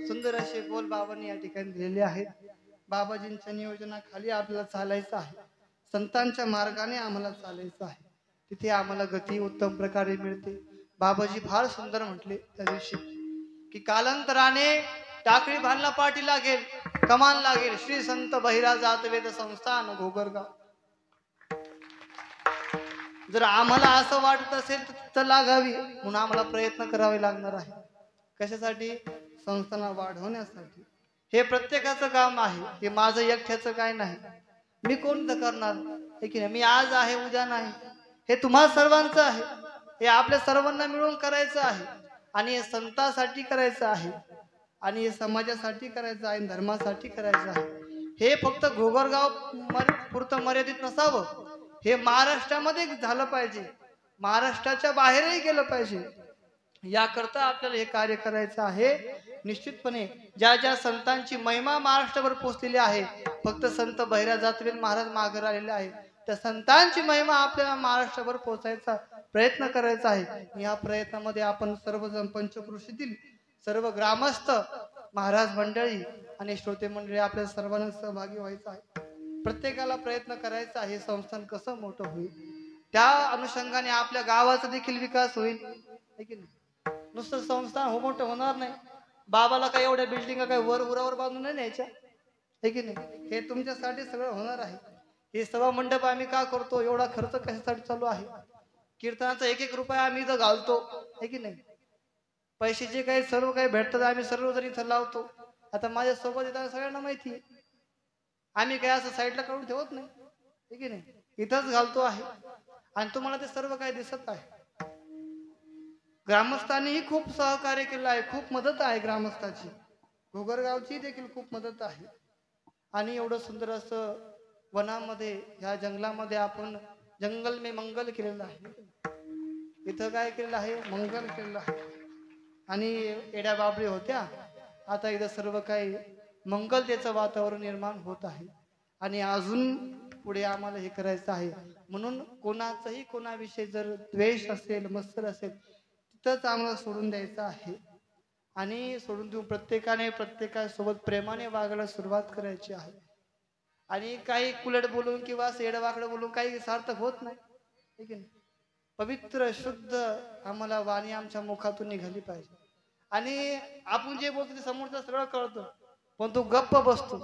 सुंदर असे बोल बाबांनी या ठिकाणी दिलेले आहेत। बाबाजींच्या नियोजनाखाली आपल्याला चालायचं आहे, संतांच्या मार्गाने आम्हाला चालायचं आहे, तिथे आम्हाला गती उत्तम प्रकारे मिळते। बाबाजी फार सुंदर म्हटले त्या दिवशी की कालांतराने टाकळी भानला पाठी लागेल, कमान लागेल, श्री संत बहिरा जातवेद संस्थान घोगरगाव। जर आम्हाला असं वाटत असेल तर लागावी, म्हणून आम्हाला प्रयत्न करावे लागणार आहे। कशासाठी? संस्थांना वाढवण्यासाठी। हे प्रत्येकाचं काम आहे, हे माझं एकट्याचं काय नाही। मी कोणतं करणार आहे की नाही, मी आज आहे उद्या नाही, हे तुम्हा सर्वांचं आहे। हे आपल्या सर्वांना मिळून करायचं आहे, आणि हे संतांसाठी करायचं आहे, आणि हे समाजासाठी करायचं आहे, धर्मासाठी करायचं आहे। हे फक्त घोगरगाव पुरतं मर्यादित नसावं, हे महाराष्ट्रामध्ये झालं पाहिजे, महाराष्ट्राच्या बाहेरही गेलं पाहिजे। याकरता आपल्याला हे कार्य करायचं आहे। निश्चितपणे ज्या ज्या संतांची महिमा महाराष्ट्रभर पोहोचलेली आहे, फक्त संत बहिरा जातवेद महाराज मागे आलेले आहे, त्या संतांची महिमा आपल्याला महाराष्ट्रभर पोहोचायचा प्रयत्न करायचा आहे। या प्रयत्नामध्ये आपण सर्वजण पंचक्रोशीतील सर्व ग्रामस्थ, महाराज मंडळी आणि श्रोते मंडळी आपल्या सर्वांना सहभागी व्हायचं आहे। प्रत्येकाला प्रयत्न करायचा आहे, संस्थान कसं मोठं होईल, त्या अनुषंगाने आपल्या गावाचा देखील विकास होईल, है की नाही? नुसतं संस्थान हो मोठं होणार नाही, बाबाला काय एवढ्या बिल्डिंग काय वर उरावर बांधून नाही न्यायच्या, है की नाही? हे तुमच्यासाठी सगळं होणार आहे। हे सभा मंडप आम्ही का करतो, एवढा खर्च कशासाठी चालू आहे? कीर्तनाचा एक एक रुपया आम्ही इथं घालतो, है की नाही? पैसे जे काही सर्व काही भेटतात आम्ही सर्वजण इथं लावतो। आता माझ्या सोबत येताना सगळ्यांना माहिती आहे, आम्ही काय असं साईडला काढून ठेवत नाही, है की नाही? इथंच घालतो आहे, आणि तुम्हाला ते सर्व काही दिसत आहे। ग्रामस्थांनीही खूप सहकार्य केलं आहे, खूप मदत आहे ग्रामस्थाची, घोगरगावची देखील खूप मदत आहे। आणि एवढं सुंदर असं वनामध्ये, ह्या जंगलामध्ये आपण जंगल में मंगल केलेलं आहे। इथं काय केलेलं आहे? मंगल केलेलं आहे। आणि एड्या बाबरी होत्या, आता इथं सर्व काही मंगलतेचं वातावरण निर्माण होत आहे। आणि अजून पुढे आम्हाला हे करायचं आहे, म्हणून कोणाचाही कोणाविषयी जर द्वेष असेल, मत्सर असेल, तिथंच आम्हाला सोडून द्यायचं आहे, आणि सोडून देऊन प्रत्येकाने प्रत्येकासोबत प्रेमाने वागायला सुरुवात करायची आहे। आणि काही कुलट बोलून किंवा सेडवाकडं बोलून काही सार्थक होत नाही, ठीक आहे? पवित्र शुद्ध आम्हाला वाणी आमच्या मुखातून निघाली पाहिजे। आणि आपण जे बोलतो ते समोरचं सगळं कळतं, पण तू गप्प बसतो,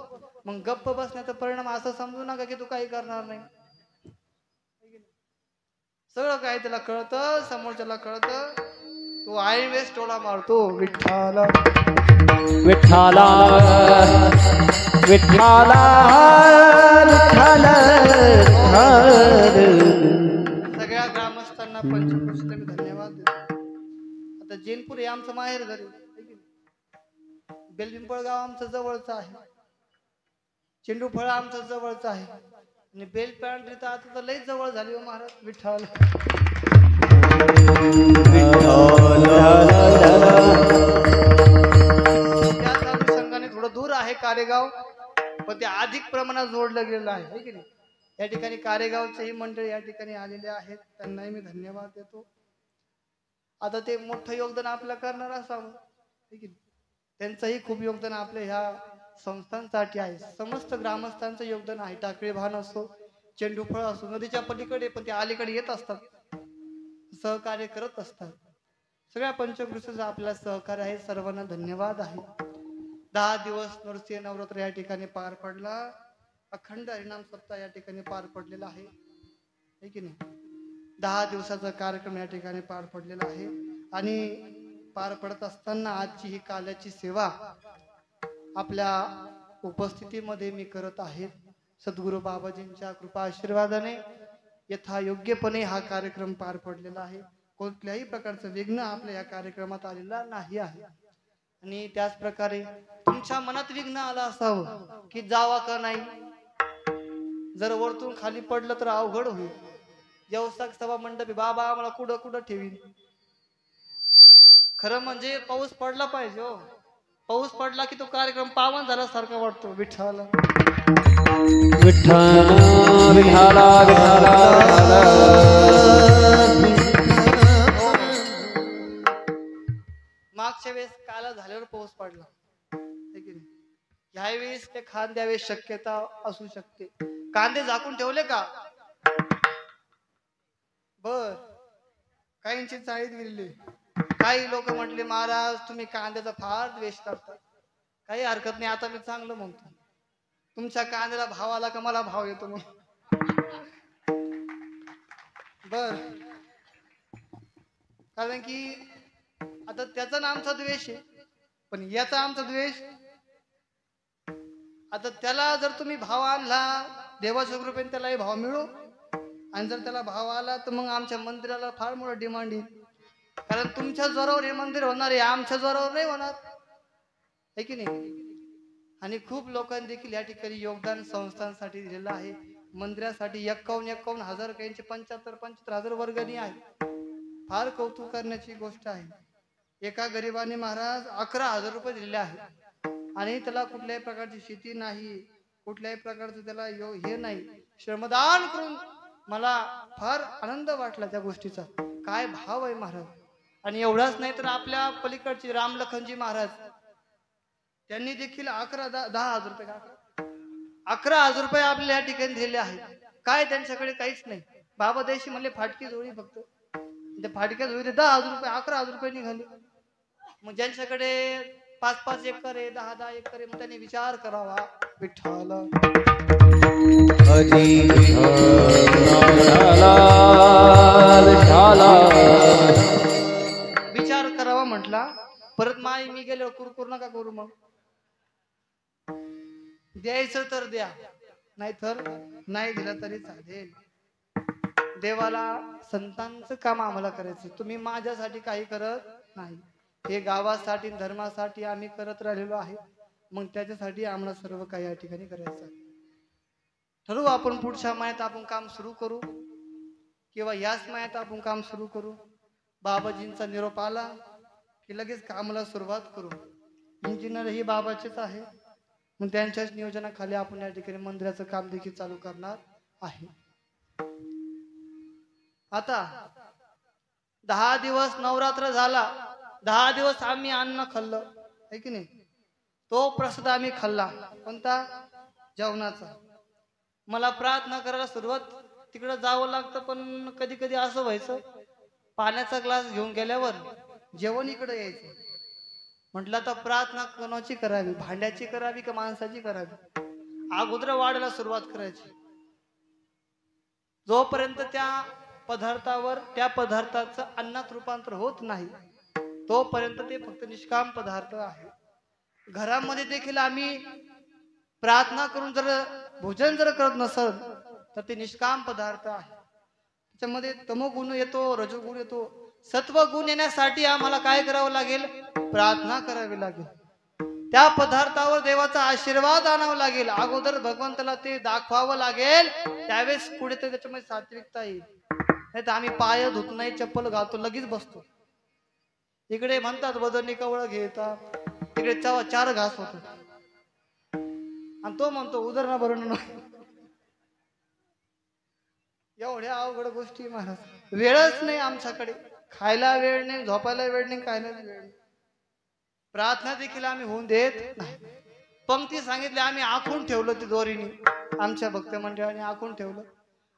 मग गप्प बसण्याचा परिणाम असं समजू नका की तू काही करणार नाही। सगळं काही त्याला कळतं, समोरच्याला कळतं, तो आय वेस्ट टोला मारतो, विठ्ठला विठ्ठला विठ्ठला सगळ्या ग्रामस्थांना पंचक्रोशीला मी धन्यवाद देतो। आता जैनपूर हे आमचं माहेर घरी, बेलपिंपळगाव आमचं जवळचं आहे, चेंडूफळ आमचं जवळचं आहे, आणि बेल पॅन्ट्री तर आता तर लई जवळ झाली हो महाराज। विठ्ठल त्याच अनुषंगाने थोडं दूर आहे कारेगाव, पण ते अधिक प्रमाणात जोडलं गेलेलं आहे, है की नाही? या ठिकाणी कारेगावचेही मंडळी या ठिकाणी आलेले आहेत, त्यांनाही मी धन्यवाद देतो। आता ते मोठं योगदान आपल्याला करणार असावं, है की नाही? त्यांचंही खूप योगदान आपल्या ह्या संस्थांसाठी आहे, समस्त ग्रामस्थांचं योगदान आहे। टाकळी भान असो, चेंडूफळ असो, नदीच्या पलीकडे पण ते अलीकडे येत असतात, सहकार्य करत असतात। सगळ्या पंचक्रोशीचं आपल्याला सहकार्य आहे, सर्वांना धन्यवाद आहे। 10 दिवस नरसिंह नवरात्र या ठिकाणी पार पडला, अखंड हरिनाम सप्ताह या ठिकाणी पार पडलेला आहे, है की नाही? 10 दिवसाचा कार्यक्रम या ठिकाणी पार पडलेला आहे, आणि पार पडत असताना आजची ही काल्याची सेवा आपल्या उपस्थितीमध्ये मी करत आहे। सद्गुरू बाबाजींच्या कृपा आशीर्वादाने यथायोग्यपणे हा कार्यक्रम पार पडलेला आहे, कोणत्याही प्रकारचं विघ्न आपल्या या कार्यक्रमात आलेला नाही आहे। आणि त्याच प्रकारे तुमच्या मनात विघ्न आलं असावं की जावा का नाही, जर वरतून खाली पडलं तर अवघड होईल, व्यवसाय सभा मंडपी बाबा आम्हाला कुठं कुठं ठेवीन। खरं म्हणजे पाऊस पडला पाहिजे हो, पाऊस पडला की तो कार्यक्रम पावन झाल्यासारखा वाटतो। विठ्ठल विठ्ठला विठ्ठला विठ्ठला मागच्या वेळेस काला झाल्यावर पाऊस पडला है की नाही? ह्यावेळेस ते खांद्यावेळेस शक्यता असू शकते. कांदे झाकून ठेवले का? बर. काहींची चाळीत गेली. काही लोक म्हटले महाराज तुम्ही कांद्याचा फार द्वेष करता. काही हरकत नाही, आता मी चांगलं म्हणतो. तुमच्या कांद्याला भाव आला का मला भाव येतो मग. बर. कारण की आता त्याचा ना आमचा द्वेष आहे, पण याचा आमचा द्वेष. आता त्याला जर तुम्ही भाव आणला देवाच्या कृपेने त्यालाही भाव मिळू, आणि जर त्याला भाव आला तर मग आमच्या मंदिराला फार मोठा डिमांड येईल. कारण तुमच्या जोरावर हे मंदिर होणार आहे, आमच्या जोरावर नाही होणार है की नाही. आणि खूप लोकांनी देखील या ठिकाणी योगदान संस्थांसाठी दिलेलं आहे. मंदिरासाठी 51,000 काहींचे 75,000 वर्गणी आहे. फार कौतुक करण्याची गोष्ट आहे. एका गरिबाने महाराज 11,000 रुपये दिलेले आहेत आणि त्याला कुठल्याही प्रकारची शेती नाही, कुठल्याही प्रकारचं त्याला हे नाही, श्रमदान करून मला फार आनंद वाटला त्या गोष्टीचा. काय भाव आहे महाराज. आणि एवढाच नाही तर आपल्या पलीकडचे रामलखनजी महाराज त्यांनी देखील 10,000 रुपये 11,000 रुपये आपल्या या ठिकाणी दिलेले आहेत. काय त्यांच्याकडे काहीच नाही. बाबा देशी म्हणले फाटकी जोडी फक्त, त्या फाटक्या जोडीत 10,000 रुपये 11,000 रुपये निघाले. मग ज्यांच्याकडे 5-5 एकर आहे, 10-10 एकर आहे, मग त्यांनी विचार करावा. विठ्ठल विचार करावा म्हटला. परत माई मी गेलो कुरकुर नका करू. मग द्यायचं तर द्या, नाही तर नाही दिलं तरी चालेल. देवाला संतांचं काम आम्हाला करायचं. तुम्ही माझ्यासाठी काही करत नाही, हे गावासाठी धर्मासाठी आम्ही करत राहिलेलो आहे. मग त्याच्यासाठी आम्हाला सर्व काही या ठिकाणी करायचं आहे. ठरवू आपण पुढच्या महिन्यात आपण काम सुरू करू किंवा याच महिन्यात आपण काम सुरू करू. बाबाजींचा निरोप आला की लगेच कामाला सुरुवात करू. इंजिनियर ही बाबाचेच आहे, मग त्यांच्याच नियोजनाखाली आपण या ठिकाणी मंदिराचं काम देखील चालू करणार आहे. आता 10 दिवस नवरात्र झाला, 10 दिवस आम्ही अन्न खाल्लं है की नाही. तो प्रसाद आम्ही खाल्ला. कोणता? जेवणाचा. मला प्रार्थना करायला सुरुवात तिकडे जावं लागतं, पण कधी कधी असं व्हायचं पाण्याचा ग्लास घेऊन गेल्यावर जेवण इकडे यायचं. म्हटलं आता प्रार्थना कोणाची करावी, भांड्याची करावी का माणसाची करावी. अगोदर वाढायला सुरुवात करायची. जोपर्यंत त्या पदार्थावर त्या पदार्थाचं अन्नात रूपांतर होत नाही तोपर्यंत ते फक्त निष्काम पदार्थ आहे. घरामध्ये देखील आम्ही प्रार्थना करून जर भोजन जर करत नसल तर ते निष्काम पदार्थ आहे. त्याच्यामध्ये तमोगुण येतो, रजोगुण येतो. सत्वगुण येण्यासाठी आम्हाला काय करावं लागेल? प्रार्थना करावी लागेल. त्या पदार्थावर देवाचा आशीर्वाद आणावा लागेल. अगोदर भगवंताला ते दाखवावं लागेल, त्यावेळेस पुढे तर त्याच्यामध्ये सात्विकता येईल. नाही तर आम्ही पाय धुत नाही, चप्पल घालतो, लगेच बसतो. इकडे म्हणतात वदनी कवळ घेता, तिकडे 4 घास होतो आणि तो म्हणतो उदरना भरून. एवढ्या अवघड गोष्टी महाराज. वेळच नाही आमच्याकडे. खायला वेळ नाही, झोपायला वेळ नाही, खायला वेळ नाही. प्रार्थना देखील आम्ही होऊन देत नाही. पंक्ती सांगितली आम्ही आखून ठेवलं, ती दोरीने आमच्या भक्त मंडळाने आखून ठेवलं.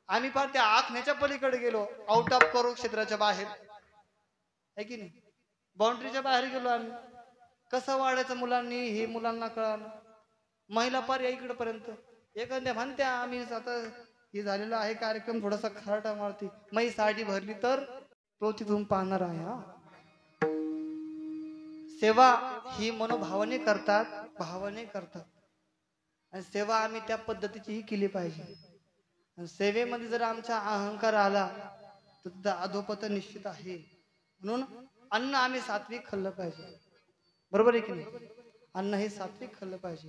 आम्ही फार त्या आखण्याच्या पलीकडे गेलो, आउट ऑफ करो क्षेत्राच्या बाहेर आहे की नाही, बाउंड्रीच्या बाहेर गेलो आम्ही. कसं वाढायचं मुलांनी हे मुलांना कळालं. महिला पार या इकडे पर्यंत. एखाद्या म्हणत्या आम्ही आता हे झालेला आहे कार्यक्रम थोडासा खराटा मारती, मग साडी भरली तर तो तिथून पाहणार आहे. हा सेवा ही मनोभावाने करतात, भावाने करतात. आणि सेवा आम्ही त्या पद्धतीची ही केली पाहिजे. आणि सेवेमध्ये जर आमचा अहंकार आला तर अधोपतन निश्चित आहे. म्हणून अन्न आम्ही सात्विक खाल्लं पाहिजे. बरोबर आहे की नाही? अन्न हे सात्विक खाल्लं पाहिजे.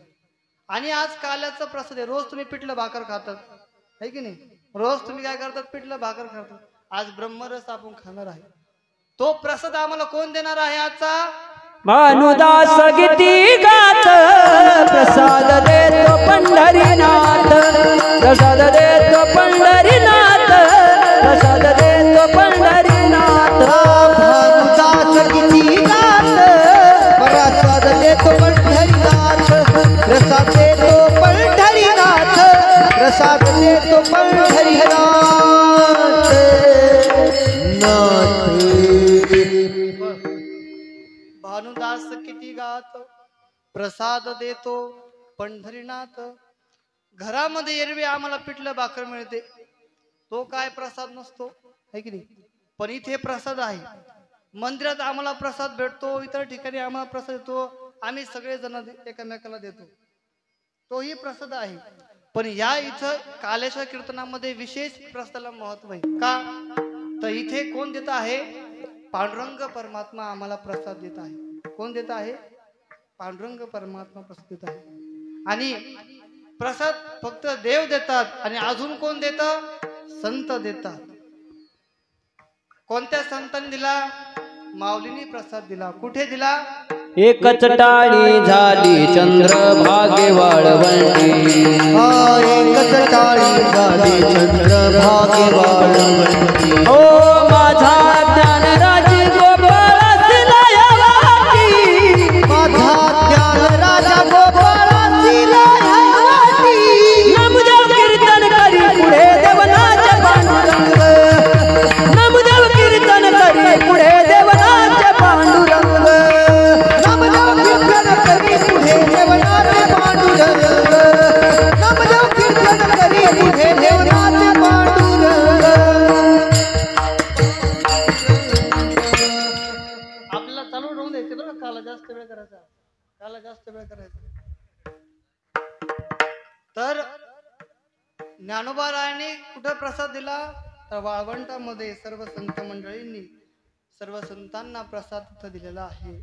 आणि आज काल्याचं प्रसाद आहे. रोज तुम्ही पिठलं भाकर खातात है की नाही? रोज तुम्ही काय करतात? पिठलं भाकर खातात. आज ब्रह्मरस आपण खाणार आहे. तो प्रसाद आम्हाला कोण देणार आहे? आजचा भानुदास गीती गात प्रसाद देतो पंढरीनाथ, प्रसाद देतो पंढरीनाथ, प्रसाद देतो पंढरीनाथ. भानुदास गीती गात भानुदास किती गात प्रसाद देतो पंढरीनाथ. घरामध्ये एरवी आम्हाला पिठलं भाकर मिळते, तो काय प्रसाद नसतो है की नाही, पण इथे प्रसाद आहे. मंदिरात आम्हाला प्रसाद भेटतो, इतर ठिकाणी आम्हाला प्रसाद देतो, आम्ही सगळे जण एकमेकाला देतो, तोही प्रसाद आहे. पण या इथं कालेश्वर कीर्तनामध्ये विशेष प्रसादाला महत्व आहे. का तर इथे कोण देत आहे, पांडुरंग परमात्मा आम्हाला प्रसाद देत आहे. कोण देत आहे, पांडुरंग परमात्मा प्रसाद देत आहे. आणि प्रसाद फक्त देव देतात, आणि अजून कोण देतात, संत देतात. कोणत्या संतांनी दिला, माऊलींनी प्रसाद दिला. कुठे दिला, एकच टाळी झाली चंद्रभागे वाळवंटी. एकच टाळी झाली चंद्रभागे वाळवंटी. ओ माझा ज्ञानराज गोपाळासिला या वाटी. माझा ज्ञानराजा गोपाळासिला या वाटी. नामदेव कीर्तन करी पुढे देवनाचे पांडुरंग. नामदेव कीर्तन करी पुढे देवनाचे पांडुरंग. नामदेव कीर्तन करी पुढे देवनाचे पांडुरंग. नामदेव कीर्तन करी पुढे देवनाचे पांडुरंग. आपल्याला चालू राहून द्यायचे बरं, काला जास्त वेळ करायचा, काला जास्त वेळ करायचा. तर ज्ञानोबारायांनी कुठे प्रसाद दिला, तर वाळवंटामध्ये सर्व संत मंडळींनी सर्व संतांना प्रसाद तिथं दिलेला आहे.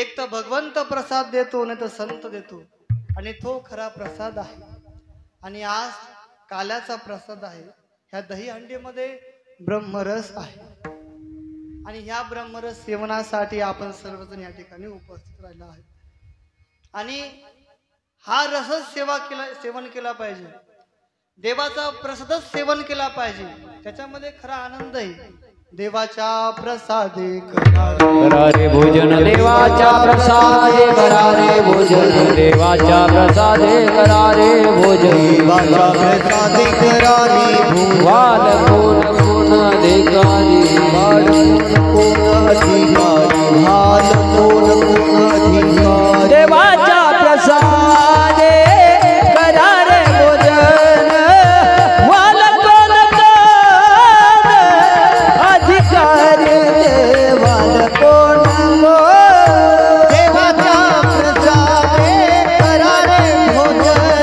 एक तर भगवंत प्रसाद देतो, नाही तर संत देतो, आणि तो खरा प्रसाद आहे. आणि आज काल्याचा प्रसाद आहे. ह्या दहीहंडीमध्ये ब्रह्मरस आहे, आणि ह्या ब्रह्मरस सेवनासाठी आपण सर्वजण या ठिकाणी उपस्थित राहिला आहे. आणि हा रसच सेवन केला पाहिजे, देवाचा प्रसादच सेवन केला पाहिजे, त्याच्यामध्ये खरा आनंद आहे. देवाच्या प्रसादे करारे भोजन, देवाच्या प्रसादे करारे भोजन. देवाच्या प्रसादे करारे भोजन. देवाच्या प्रसादे करारे भोजन. वाल कोण कोण अधिकारी. वाल कोण अधिकारी. वाल कोण कोण अधिकारी. देवाच्या प्रसादे करारे भोजन. वाल कोण कोण अधिकारी. वाल कोण देवाच्या प्रसादे करारे भोजन.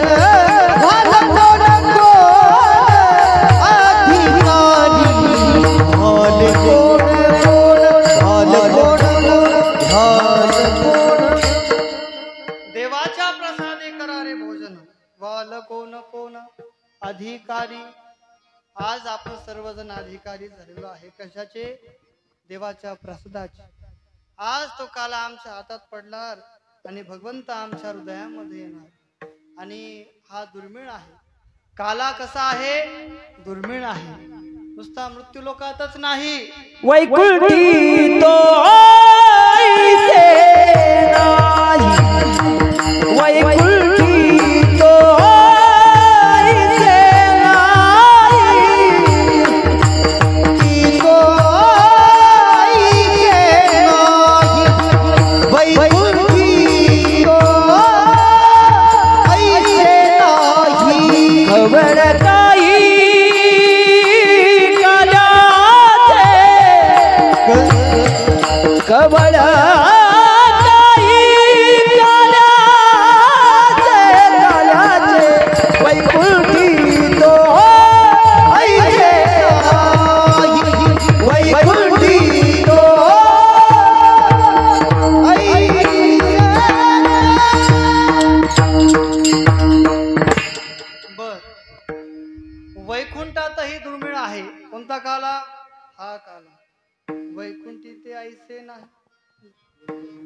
वाल कोण अधिकारी. वाल कोण देवाच्या प्रसादे करारे भोजन. वाल कोण कोण अधिकारी. आज आपण सर्वजण अधिकारी झालेलो आहे. कशाचे, देवाच्या प्रसादाचे. आज तो काला आमच्या हातात पडणार, आणि भगवंत आमच्या हृदयामध्ये येणार. आणि हा दुर्मिळ आहे. काला कसा आहे, दुर्मिळ आहे. नुसता मृत्यू लोकातच नाही, वैकुंठी तो ऐसे नाही. वैकुंठी तो ऐसे नाही. की कोई के नाही. वैकुंठी कोई ऐसे नाही. खबर काही काल्याचे. खबर काही काल्याचे. वैकुंठी तो ऐसे नाही. वैकुंठी तो बर. वैकुंठातही दुर्मिळ आहे. कोणता काला, हा काला. वैकुंठी ते ऐसे नाही.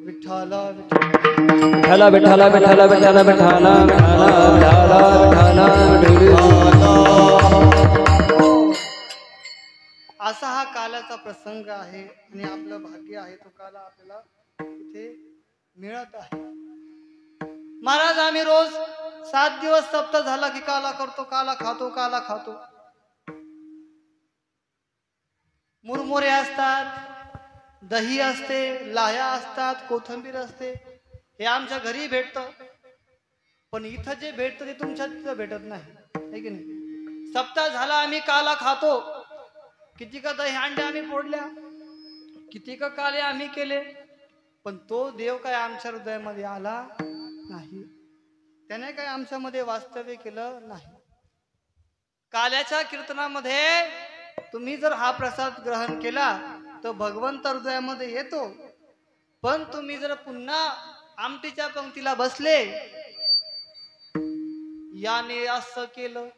विठ्ठला विठ्ठला विठ्ठला विठ्ठला विठ्ठला विठ्ठला विठ्ठला विठ्ठला. असा हा कालाचा प्रसंग आहे. आणि आपलं भाग्य आहे, तो काला आपल्याला इथे मिळत आहे. महाराज आम्ही रोज 7 दिवस सप्ताह झाला की काला करतो, काला खातो, काला खातो. मुरमुरे असतात, दही असते, लाह्या असतात, कोथिंबीर असते, हे आमच्या घरी भेटतं. पण इथं जे भेटतं ते तुमच्या तिथं भेटत नाही, है की नाही? सप्ताह झाला आम्ही काला खातो, किती का दही अंडे आम्ही फोडल्या, किती का काले आम्ही केले, पण तो देव काय आमच्या हृदयामध्ये आला नाही, त्याने काय आमच्यामध्ये वास्तव्य केलं नाही. काल्याच्या कीर्तनामध्ये तुम्ही जर हा प्रसाद ग्रहण केला तर भगवंत हृदयामध्ये येतो. पण तुम्ही जर पुन्हा आमटीच्या पंक्तीला बसले, याने असं केलं,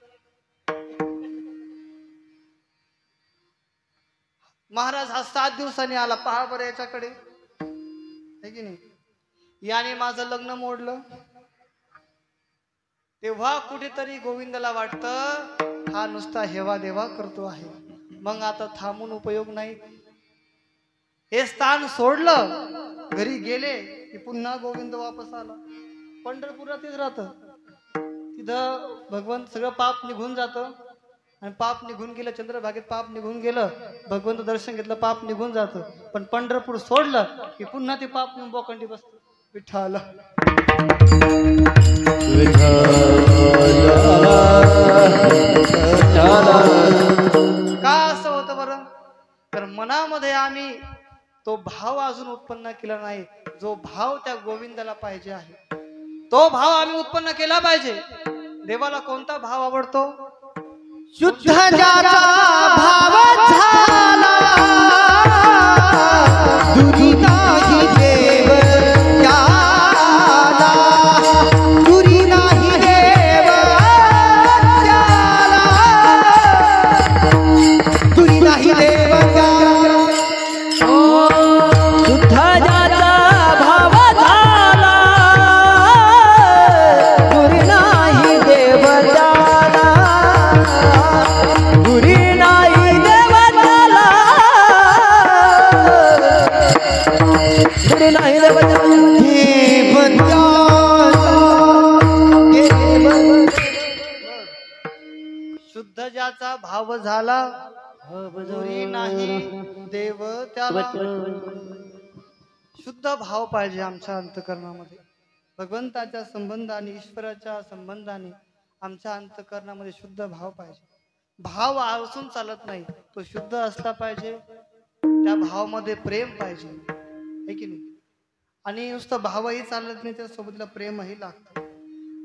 महाराज हा 7 दिवसांनी आला, पहा बरं याच्याकडे, है की नाही? याने माझं लग्न मोडलं, तेव्हा कुठेतरी गोविंदाला वाटतं हा नुसता हेवा देवा करतो आहे, मग आता थांबून उपयोग नाही. हे स्थान सोडलं, घरी गेले की पुन्हा गोविंद वापस आला. पंढरपुरातच राहतं, तिथं भगवंत सगळं पाप निघून जातं, आणि पाप निघून गेलं, चंद्रभागेत पाप निघून गेलं, भगवंत दर्शन घेतलं, पाप निघून जातं. पण पंढरपूर सोडलं की पुन्हा ते पाप निघून बोकंडी बसतं. विठ्ठल का असं होतं बरं? तर मनामध्ये आम्ही तो भाव अजून उत्पन्न केला नाही, जो भाव त्या गोविंदाला पाहिजे आहे, तो भाव आम्ही उत्पन्न केला पाहिजे. देवाला कोणता भाव आवडतो? शुद्ध ज्याचा भाव झाला, दुरी नाही देव त्याला, दुरी नाही देव त्याला, दुरी नाही देव त्याला. शुद्ध ज्याचा भाव झाला, दुरी नाही देव त्याला, दुरी नाही देव त्याला, दुरी नाही देव त्याला. देव त्याला, शुद्ध ज्याचा भाव झाला, दुरी नाही देव त्याला. शुद्ध भाव पाहिजे आमच्या अंतकरणामध्ये, भगवंताच्या संबंधाने, ईश्वराच्या संबंधाने आमच्या अंतकरणामध्ये शुद्ध भाव पाहिजे. भाव असून चालत नाही, तो शुद्ध असला पाहिजे, त्या भावामध्ये प्रेम पाहिजे, है की नाही? आणि नुसतं भावही चालत नाही, त्यासोबतला प्रेमही लागतं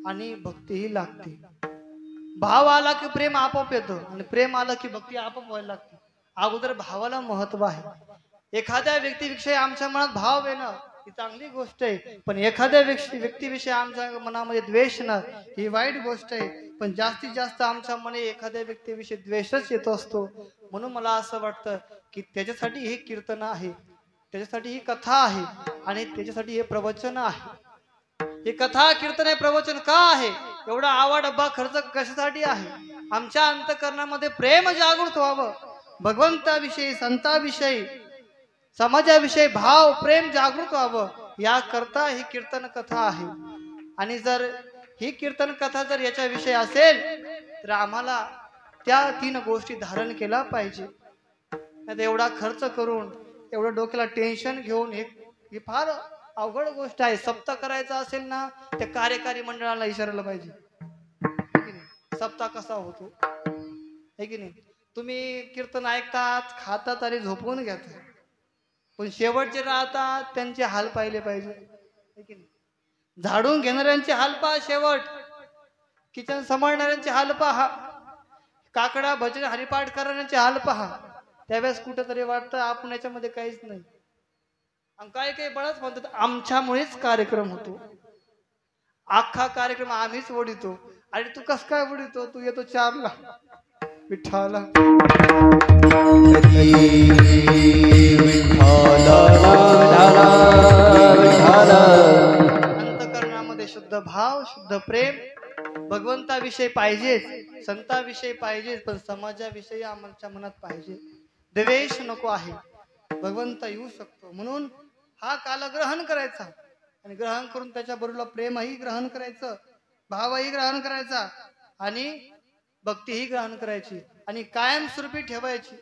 आणि भक्तीही लागते. भाव आला की प्रेम आपोआप येतं, आणि प्रेम आलं की भक्ती आपोआप व्हायला लागते. अगोदर भावाला महत्व आहे. एखाद्या व्यक्तीविषयी आमच्या मनात भाव येणं ही चांगली गोष्ट आहे, पण एखाद्या व्यक्तीविषयी आमच्या मनामध्ये द्वेष येणं ही वाईट गोष्ट आहे. पण जास्तीत जास्त आमच्या मने एखाद्या व्यक्तीविषयी द्वेषच येत असतो. म्हणून मला असं वाटतं की त्याच्यासाठी हे कीर्तन आहे, त्याच्यासाठी ही कथा आहे, आणि त्याच्यासाठी हे प्रवचन आहे. हे कथा कीर्तन हे प्रवचन का आहे? एवढा आवा डब्बा खर्च कशासाठी आहे? आमच्या अंतकरणामध्ये प्रेम जागृत व्हावं, भगवंताविषयी, संताविषयी, समाजाविषयी भाव प्रेम जागृत व्हावं, याकरता ही कीर्तन कथा आहे. आणि जर ही कीर्तन कथा जर याच्याविषयी असेल तर आम्हाला त्या 3 गोष्टी धारण केला पाहिजे. नाही एवढा खर्च करून, एवढं डोक्याला टेन्शन घेऊन, हे फार अवघड गोष्ट आहे. सप्ताह करायचा असेल ना, त्या कार्यकारी मंडळाला विचारायला पाहिजे, सप्ताह कसा होतो, है की नाही? तुम्ही कीर्तन ऐकतात, खातात आणि झोपून घेतात, पण शेवटचे राहतात त्यांचे हाल पाहिले पाहिजे, है की नाही? झाडून घेणाऱ्यांचे हाल पहा, शेवट किचन सांभाळणाऱ्यांचे हाल पहा, काकडा भजन हरिपाठ करणाऱ्यांचे हाल पहा. त्यावेळेस कुठेतरी वाटतं आपण याच्यामध्ये काहीच नाही. आणि काही बळच म्हणतात आमच्यामुळेच कार्यक्रम होतो, अख्खा कार्यक्रम आम्हीच ओढितो. आणि तू कस काय ओढितो? तू येतो 4ला विठ्ठला. अंतकरणामध्ये शुद्ध भाव, शुद्ध प्रेम भगवंताविषयी पाहिजेच, संताविषयी पाहिजेच, पण समाजाविषयी आमच्या मनात पाहिजे. द्वेष नको आहे, भगवंत येऊ शकतो. म्हणून हा काल ग्रहण करायचा, आणि ग्रहण करून त्याच्या बरोबर प्रेमही ग्रहण करायचं, भावही ग्रहण करायचा, आणि भक्तीही ग्रहण करायची, आणि कायमस्वरूपी ठेवायची.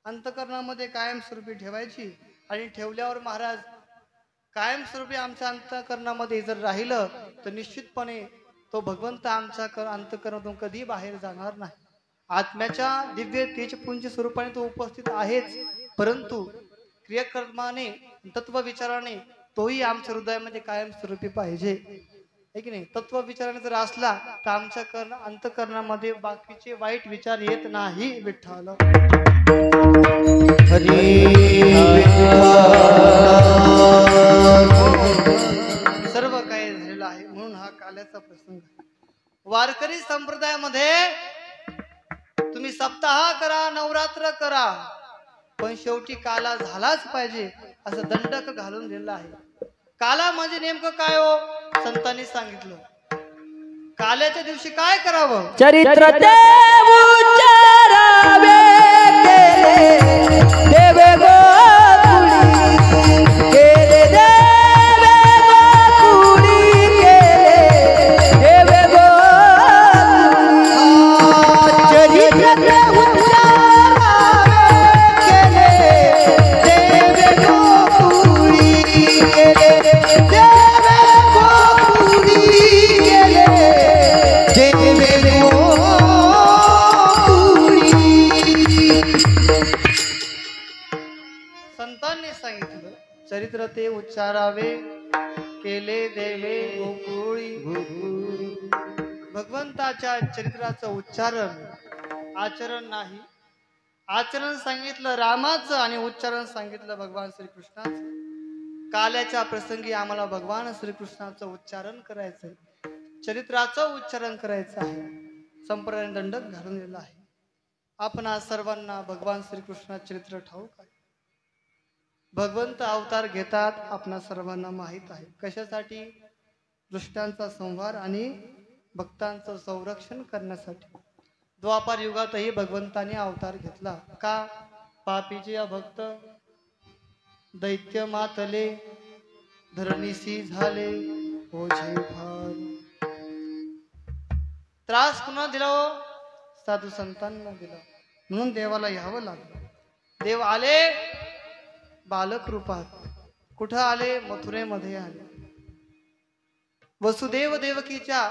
अंतकरणामध्ये कायमस्वरूपी ठेवायची आणि ठेवल्यावर महाराज कायमस्वरूपी आमच्या अंतकरणामध्ये जर राहिलं तर निश्चितपणे तो भगवंत आमच्या अंतकरणातून कधी बाहेर जाणार नाही. आत्म्याच्या दिव्य तेजपुंज स्वरूपाने तो उपस्थित आहेच, परंतु क्रियाकर्माने तत्व विचाराने तोही आमच्या हृदयामध्ये कायमस्वरूपी पाहिजे, आहे की नाही. तत्व विचाराने जर असला तर आमच्या अंतकरणामध्ये बाकीचे वाईट विचार येत नाही. विठ्ठल सर्व काही झालेलं आहे म्हणून हा काल्याचा प्रसंग आहे. वारकरी संप्रदायामध्ये तुम्ही सप्ताह करा, नवरात्र करा, पण शेवटी काला झालाच पाहिजे असं दंडक घालून दिलेलं आहे. काला म्हणजे नेमकं काय हो? संतांनी सांगितलं काल्याच्या दिवशी काय करावं. चरित्र ते उच्चारावे केले देवे गोकुळी, केले देवे गोकुळी, केले देवे गोकुळी. चरित्र ते उच्चारावे केले देवे गोकुळी, केले देवे गोकुळी, केले देवे गोकुळी. संतांनी सांगितलं चरित्र ते उच्चारावे केले देवे गोकुळी. भगवंताच्या चरित्राचं उच्चारण आचरण नाही. आचरण सांगितलं रामाचं आणि उच्चारण सांगितलं भगवान श्रीकृष्णाचं. काल्याच्या प्रसंगी आम्हाला भगवान श्रीकृष्णाचं उच्चारण करायचंय, चरित्राचं उच्चारण करायचं आहे. संप्रदाय दंडक घालून दिला आहे. आपण आज सर्वांना भगवान श्रीकृष्ण चरित्र ठाऊक आहे. भगवंत अवतार घेतात आपणा सर्वांना माहीत आहे. कशासाठी? दुष्टांचा संहार आणि भक्तांचं संरक्षण करण्यासाठी. द्वापार युगातही भगवंताने अवतार घेतला. का? पापीचे भक्त दैत्य मातले, धरणीसी झाले ओझे भार. त्रास कुणा दिला हो? साधू संतांना दिला. म्हणून देवाला यावं लागलं. देव आले बालक रूपात. कुठं आले? मथुरेमध्ये आले. वसुदेव देवकीच्या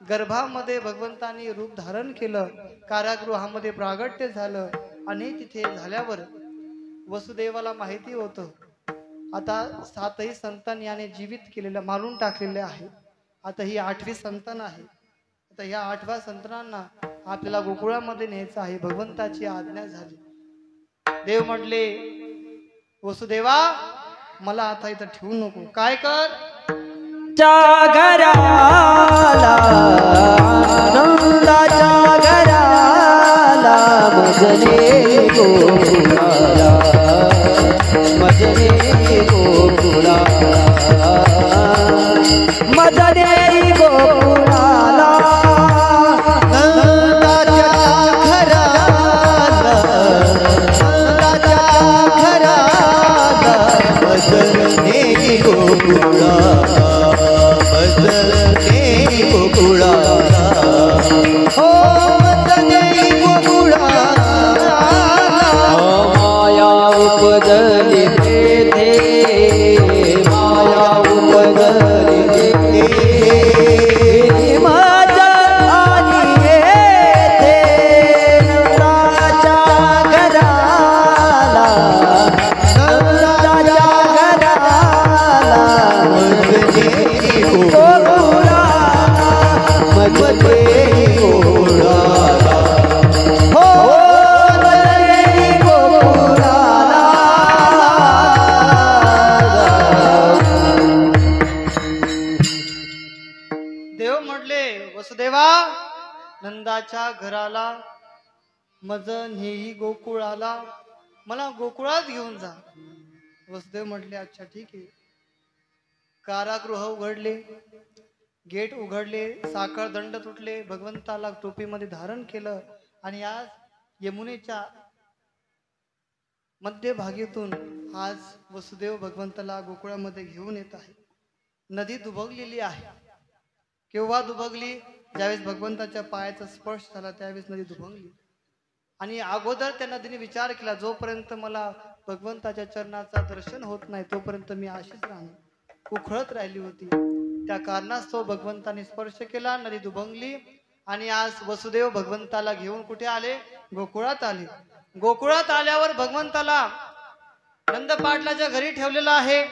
गर्भामध्ये भगवंतानी रूप धारण केलं, कारागृहामध्ये प्रागट्य झालं आणि तिथे झाल्यावर वसुदेवाला माहिती होतं आता 7ही संतान याने जीवित केलेलं मारून टाकलेले आहे. आता ही 8वी संतान आहे. आता ह्या 8व्या संतानांना आपल्याला गोकुळामध्ये न्यायचं आहे. भगवंताची आज्ञा झाली. देव म्हटले वसुदेवा मला आता इथं ठेवू नको. काय कर? च्या घराला नंदाच्या घराला मजले गोकुळाला, मजले गोकुळाला, मजले गोकुळाला. नंदाच्या घराला, नंदाच्या घराला, मजले गोकुळाला, मजले गोकुळाला. हो मजले गोकुळाला. माया उपजली तेथे, माया उपजली तेथे, माझ्या आली येथे नंदाच्या घराला, नंदाच्या घराला, मजले गोकुळाला, मजले गोकुळाला. हो मजले गोकुळाला. देव म्हटले वसुदेवा नंदाच्या घराला मज नेही गोकुळाला, मला गोकुळात घेऊन जा. वसुदेव म्हटले अच्छा ठीक आहे. कारागृह उघडले, गेट उघडले, साखळ दंड तुटले, भगवंताला टोपीमध्ये धारण केलं आणि आज यमुनेच्या मध्यभागीतून आज वसुदेव भगवंताला गोकुळामध्ये घेऊन येत आहे. नदी दुभगलेली आहे. केव्हा दुभगली? ज्यावेळेस भगवंताच्या पायाचा स्पर्श झाला त्यावेळेस नदी दुभंगली. आणि अगोदर त्या नदीने विचार केला, जोपर्यंत मला भगवंताच्या चरणाचा दर्शन होत नाही तोपर्यंत मी अशीच राहणार, उखळत राहिली होती. त्या कारणास्तव भगवंताने स्पर्श केला, नदी दुभंगली आणि आज वसुदेव भगवंताला घेऊन कुठे आले? गोकुळात आले. गोकुळात आल्यावर भगवंताला नंद पाटलाच्या घरी ठेवलेला आहे.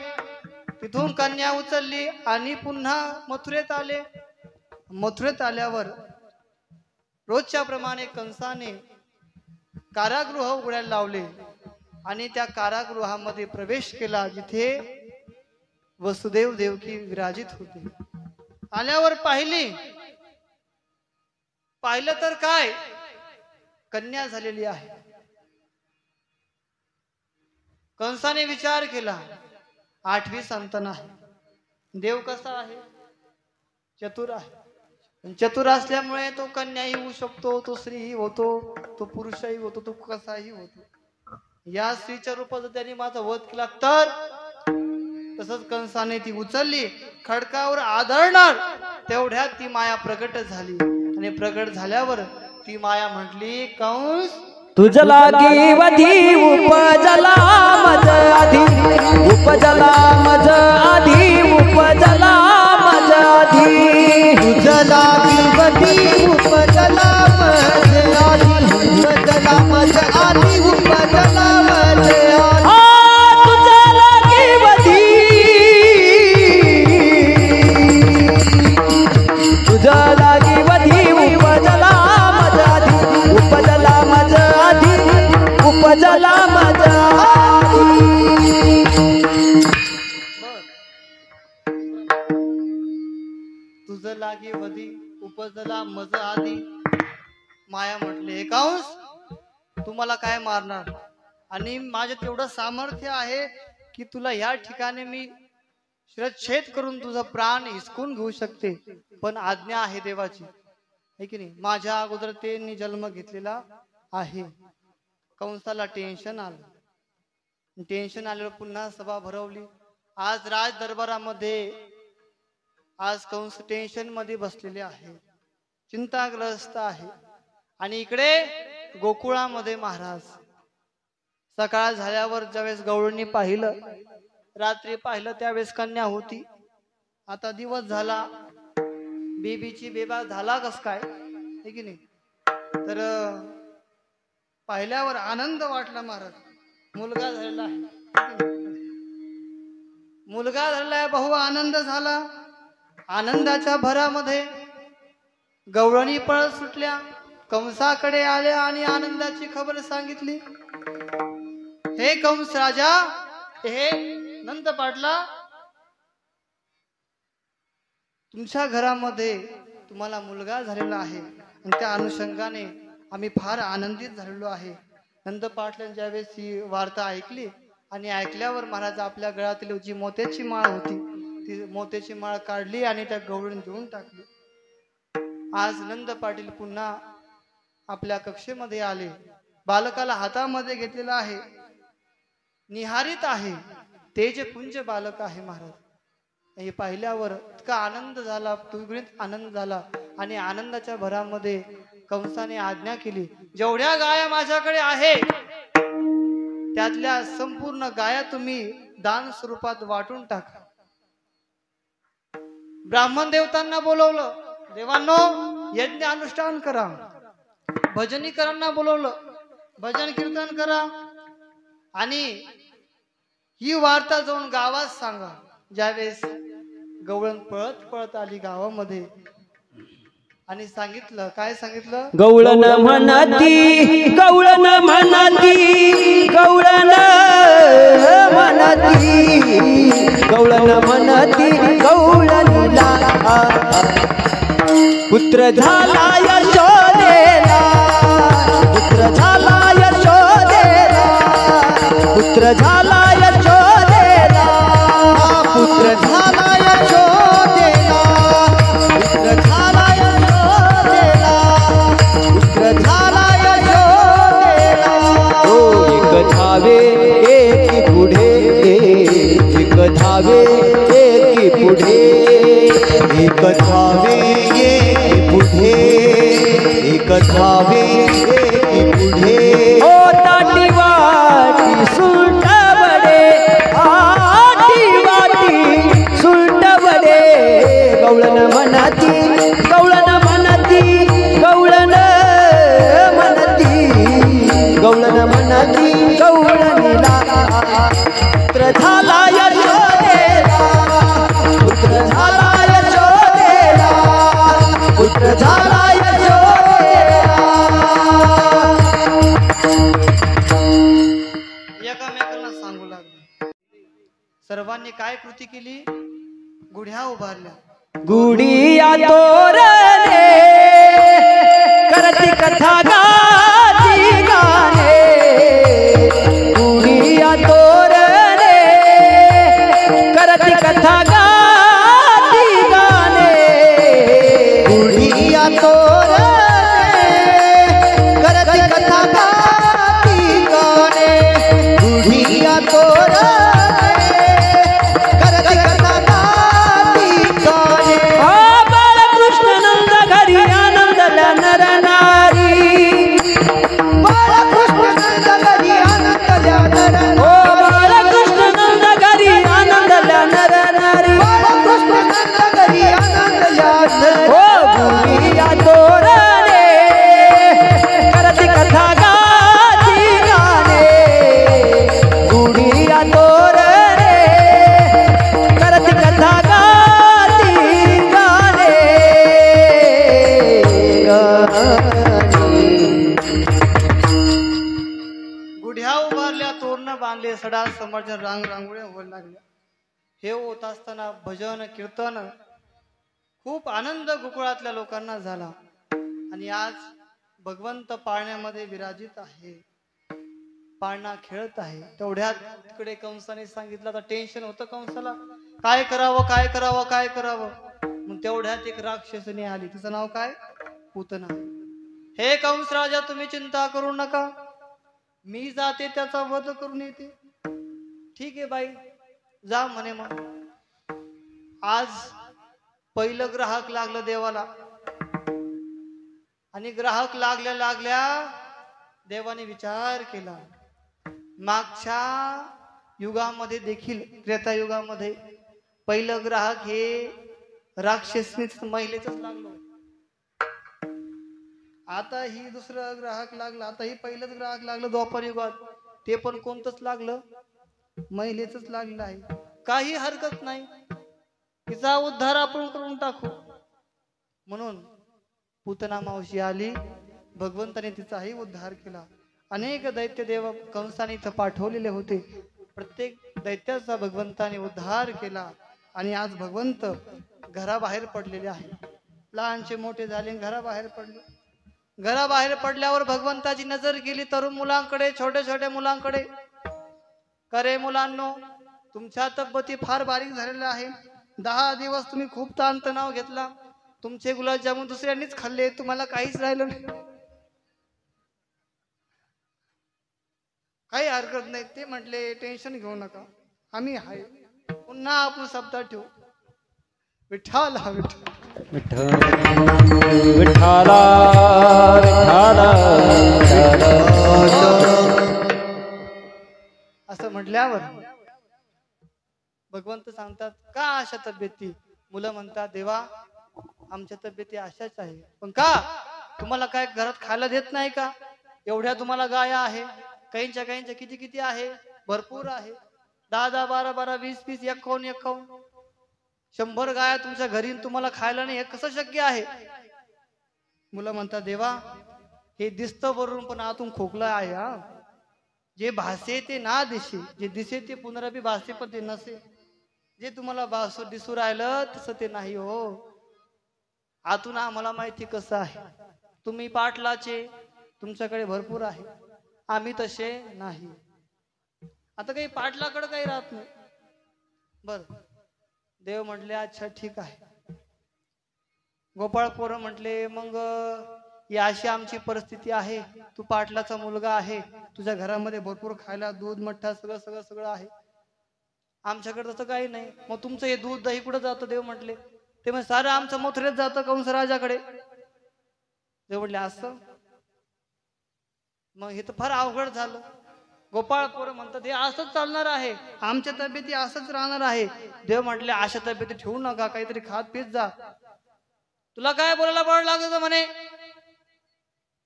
तिथून कन्या उचलली आणि पुन्हा मथुरेत आले. मथुरेत आल्यावर रोजच्या प्रमाणे कंसाने कारागृह उघडायला लावले आणि त्या कारागृहामध्ये प्रवेश केला, जिथे वसुदेव देवकी विराजित होते. आल्यावर पाहिलं तर काय, कन्या झालेली आहे. कंसाने विचार केला, 8वी संतान आहे. देव कसा आहे? चतुर आहे. चतुर असल्यामुळे तो कन्याही होऊ शकतो, तो स्त्रीही होतो, तो पुरुषही होतो, तो कसाही होतो. या स्त्रीच्या रूपात त्यांनी माझा वध केला तर तसंच कंसाने ती उचलली, खडकावर आदळणार तेवढ्यात ती माया प्रकट झाली. आणि प्रकट झाल्यावर ती माया म्हटली, कंस तुझ लागी वधी उपजला मज आधी, उपजला मज आधी, उपजला मज आधी. तुझ लागी वधी उपजला मज आधी, उपजला मज आधी, उपजला मज आधी. तुझ लागी वधी, तुझ लागी वधी उपजला मज आधी, उपजला मज आधी, उपजला मज आधी. तुझ लागी वधी उपजला मज आधी. माया म्हटले, हे कंस तू मला काय मारणार? आणि माझे तेवढं सामर्थ्य आहे की तुला या ठिकाणी मी शिरच्छेद करून तुझा प्राण हिसकून घेऊ शकते, पण आज्ञा आहे देवाची, है की नाही? माझ्या अगोदर त्यांनी जन्म घेतलेला आहे. कंसाला टेन्शन आलं. टेन्शन आल्यावर पुन्हा सभा भरवली. आज राज दरबारामध्ये आज कंस टेन्शन मध्ये बसलेले आहे, चिंताग्रस्त आहे. आणि इकडे गोकुळामध्ये महाराज सकाळ झाल्यावर ज्यावेळेस गवळणी पाहिलं, रात्री पाहिलं त्यावेळेस कन्या होती. आता दिवस झाला, बेबीची बेबा झाला कस काय, है की नाही? तर पाहिल्यावर आनंद वाटला महाराज, मुलगा झालेला आहे, मुलगा झालेला आहे. बहु आनंद झाला. आनंदाच्या भरामध्ये गवळणी पळत सुटल्या, कंसाकडे आल्या आणि आनंदाची खबर सांगितली. हे कंस राजा, हे नंद पाटला, तुमच्या घरामध्ये तुम्हाला मुलगा झालेला आहे आणि त्या अनुषंगाने आम्ही फार आनंदित झालेलो आहे. नंद पाटलांनी ज्यावेळेस ही वार्ता ऐकली आणि ऐकल्यावर महाराज आपल्या गळ्यातील जी मोत्याची माळ होती ती मोत्याची माळ काढली आणि त्या गवळीने देऊन टाकली. आज नंद पाटील पुन्हा आपल्या कक्षेमध्ये आले. बालकाला हातामध्ये घेतलेला आहे, निहारित आहे. तेजपुंज बालक आहे महाराज. हे पाहिल्यावर इतका आनंद झाला, द्विगुणित आनंद झाला. आणि आनंदाच्या भरामध्ये कंसाने आज्ञा केली, जेवढ्या गाया माझ्याकडे आहे त्यातल्या संपूर्ण गाया तुम्ही दान स्वरूपात वाटून टाका. ब्राह्मण देवतांना बोलवलं, देवांनो यज्ञ अनुष्ठान करा. भजनीकरांना बोलवलं, भजन कीर्तन करा. आणि ही वार्ता जाऊन गावात सांगा. ज्यावेळेस गवळण पळत पळत आली गावामध्ये आणि सांगितलं, काय सांगितलं? गवळण म्हणती, गवळण म्हणती, गवळण म्हणती, गवळण म्हणती, गवळणीला पुत्र झाला यशोदेला, पुत्र झाला यशोदेला, पुत्र झाला यशोदेला, पुत्र झाला यशोदेला, पुत्र झाला यशोदेला, पुत्र झाला यशोदेला. एक धावे एक पुढे, एक धावे एक पुढे, एक धावे एक पुढे, एक धावे एक पुढे, लोकांना सांगू लागले. सर्वांनी काय कृती केली? गुढ्या उभारल्या. गुडिया तोरणे करती कथा गाती गाणे. गुडिया तोरणे करती कथा गाती गाणे. गुढिया तोरणे करती कथा गाती गाणे. गुढिया तोरणे करती कथा गाती गाणे. बाळकृष्ण नंद घरी आनंदल्या नर नारी. बाळकृष्ण नंद घरी आनंदल्या नर ओ बाळकृष्ण नंद घरी आनंदल्या नर नारी. बाळकृष्ण नंद घरी आनंदल्या नर. ओ गुडिया तोरणे करती कथा गाती गाणे. गुडिया तोरणे करती कथा गाती गाणे. गुढ्या उभारल्या, तोरण बांधले, सडा समर्जन रांगोळ्या होऊ लागल्या. हे होत असताना भजन कीर्तन खूप आनंद गोकुळातल्या लोकांना झाला. आणि आज भगवंत पाळण्यामध्ये विराजित आहे, पाळणा खेळत आहे. तेवढ्यात तिकडे कंसाने सांगितलं. तर टेन्शन होतं कंसाला, काय करावं काय करावं काय करावं. मग तेवढ्यात एक राक्षसनी आली. तिचं नाव काय? पूतना. हे कंस राजा, तुम्ही चिंता करू नका, मी जाते त्याचा वध करून येते. ठीक आहे बाई, जा म्हणे. मग आज पहिलं ग्राहक लागलं देवाला. आणि ग्राहक लागल्या लागल्या देवाने विचार केला, मागच्या युगामध्ये देखील, त्रेतायुगामध्ये पहिलं ग्राहक हे राक्षसनीच, महिलेचंच लागलं. आता ही दुसरं ग्राहक लागलं. आता ही पहिलंच ग्राहक लागलं द्वापर युगात, ते पण कोणतंच लागलं? महिलेचंच लागलं आहे. काही हरकत नाही, तिचा उद्धार आपण करून टाकू. म्हणून पूतना मावशी आली. भगवंताने तिचाही उद्धार केला. अनेक दैत्य देव कंसाने इथं पाठवलेले होते. प्रत्येक दैत्याचा भगवंताने उद्धार केला. आणि आज भगवंत घराबाहेर पडलेले आहे. लहानचे मोठे झाले, घराबाहेर पडले. घराबाहेर पडल्यावर भगवंताची नजर गेली तरुण मुलांकडे, छोट्या छोट्या मुलांकडे. करे मुलांनो, तुमच्या तब्येती फार बारीक झालेल्या आहे. 10 दिवस तुम्ही खूप ताणतणाव घेतला. तुमचे गुलाबजामुन दुसऱ्यांनीच खाल्ले, तुम्हाला काहीच राहिलं नाही. काही हरकत नाही. ते म्हटले, टेन्शन घेऊ नका, आम्ही आहे. पुन्हा आपण शब्दात ठेवू, विठ्ठल हा विठ्ठल. विठ्ठला विठ्ठला असं म्हटल्यावर भगवंत सांगतात, का अशा तब्येती? मुलं म्हणतात, देवा आमच्या तब्येती अशाच आहे. पण का? तुम्हाला काय घरात खायला देत नाही का? एवढ्या तुम्हाला गाया आहे, काहींच्या किती किती आहे, भरपूर आहे. 10 10 12 12 20 20 51 100 गाया तुमच्या घरी, तुम्हाला खायला नाही, हे कसं शक्य आहे? मुलं म्हणतात, देवा हे दिसतं वरून, पण आतून खोकला आहे. हा, जे भासे ते ना दिसे, जे दिसे ते पुनराबी भासे पण ते नसे. जे तुम्हाला दिसू राहिलं तसं ते नाही हो. आतून आम्हाला माहिती कसं आहे. तुम्ही पाटलाचे, तुमच्याकडे भरपूर आहे, आम्ही तसे नाही. आता काही पाटलाकडे काही राहत नाही. बर, देव म्हटले, अच्छा ठीक आहे. गोपाळ पोरं म्हटले, मग ही अशी आमची परिस्थिती आहे. तू पाटलाचा मुलगा आहे, तुझ्या घरामध्ये भरपूर खायला दूध मठ्ठा सगळं सगळं सगळं आहे. आमच्याकडे तसं काही नाही. मग तुमचं हे दूध दही कुठं जातं? देव म्हटले, ते म्हणजे सारं आमचं मथुरेत जातं कंस राजाकडे. देव म्हटले, असं? मग हे तर फार अवघड झालं. गोपाळ पोरं म्हणतात, हे असंच चालणार आहे, आमच्या तब्येती असंच राहणार आहे. देव म्हटले, अशा तब्येती ठेवू नका, काहीतरी खात पीत जा. तुला काय बोलायला बळ लागत म्हणे,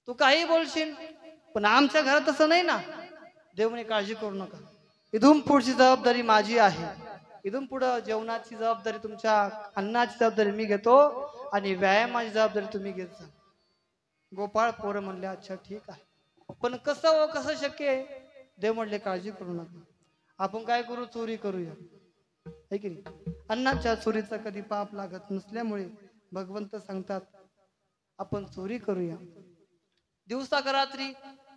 तू काही बोलशील, पण आमच्या घरात तसं नाही ना. देव म्हणे, काळजी करू नका, इथून पुढची जबाबदारी माझी आहे. इथून पुढं जेवणाची जबाबदारी, तुमच्या अन्नाची जबाबदारी मी घेतो, आणि व्यायामाची जबाबदारी तुम्ही घेत जा. गोपाळ पोरं म्हणले, अच्छा ठीक आहे, पण कसं शक्य आहे? देव म्हटले, काळजी करू नका, आपण काय करू, चोरी करूया, है की नाही? अन्नाच्या चोरीचा कधी पाप लागत नसल्यामुळे भगवंत सांगतात आपण चोरी करूया. दिवसा का रात्री?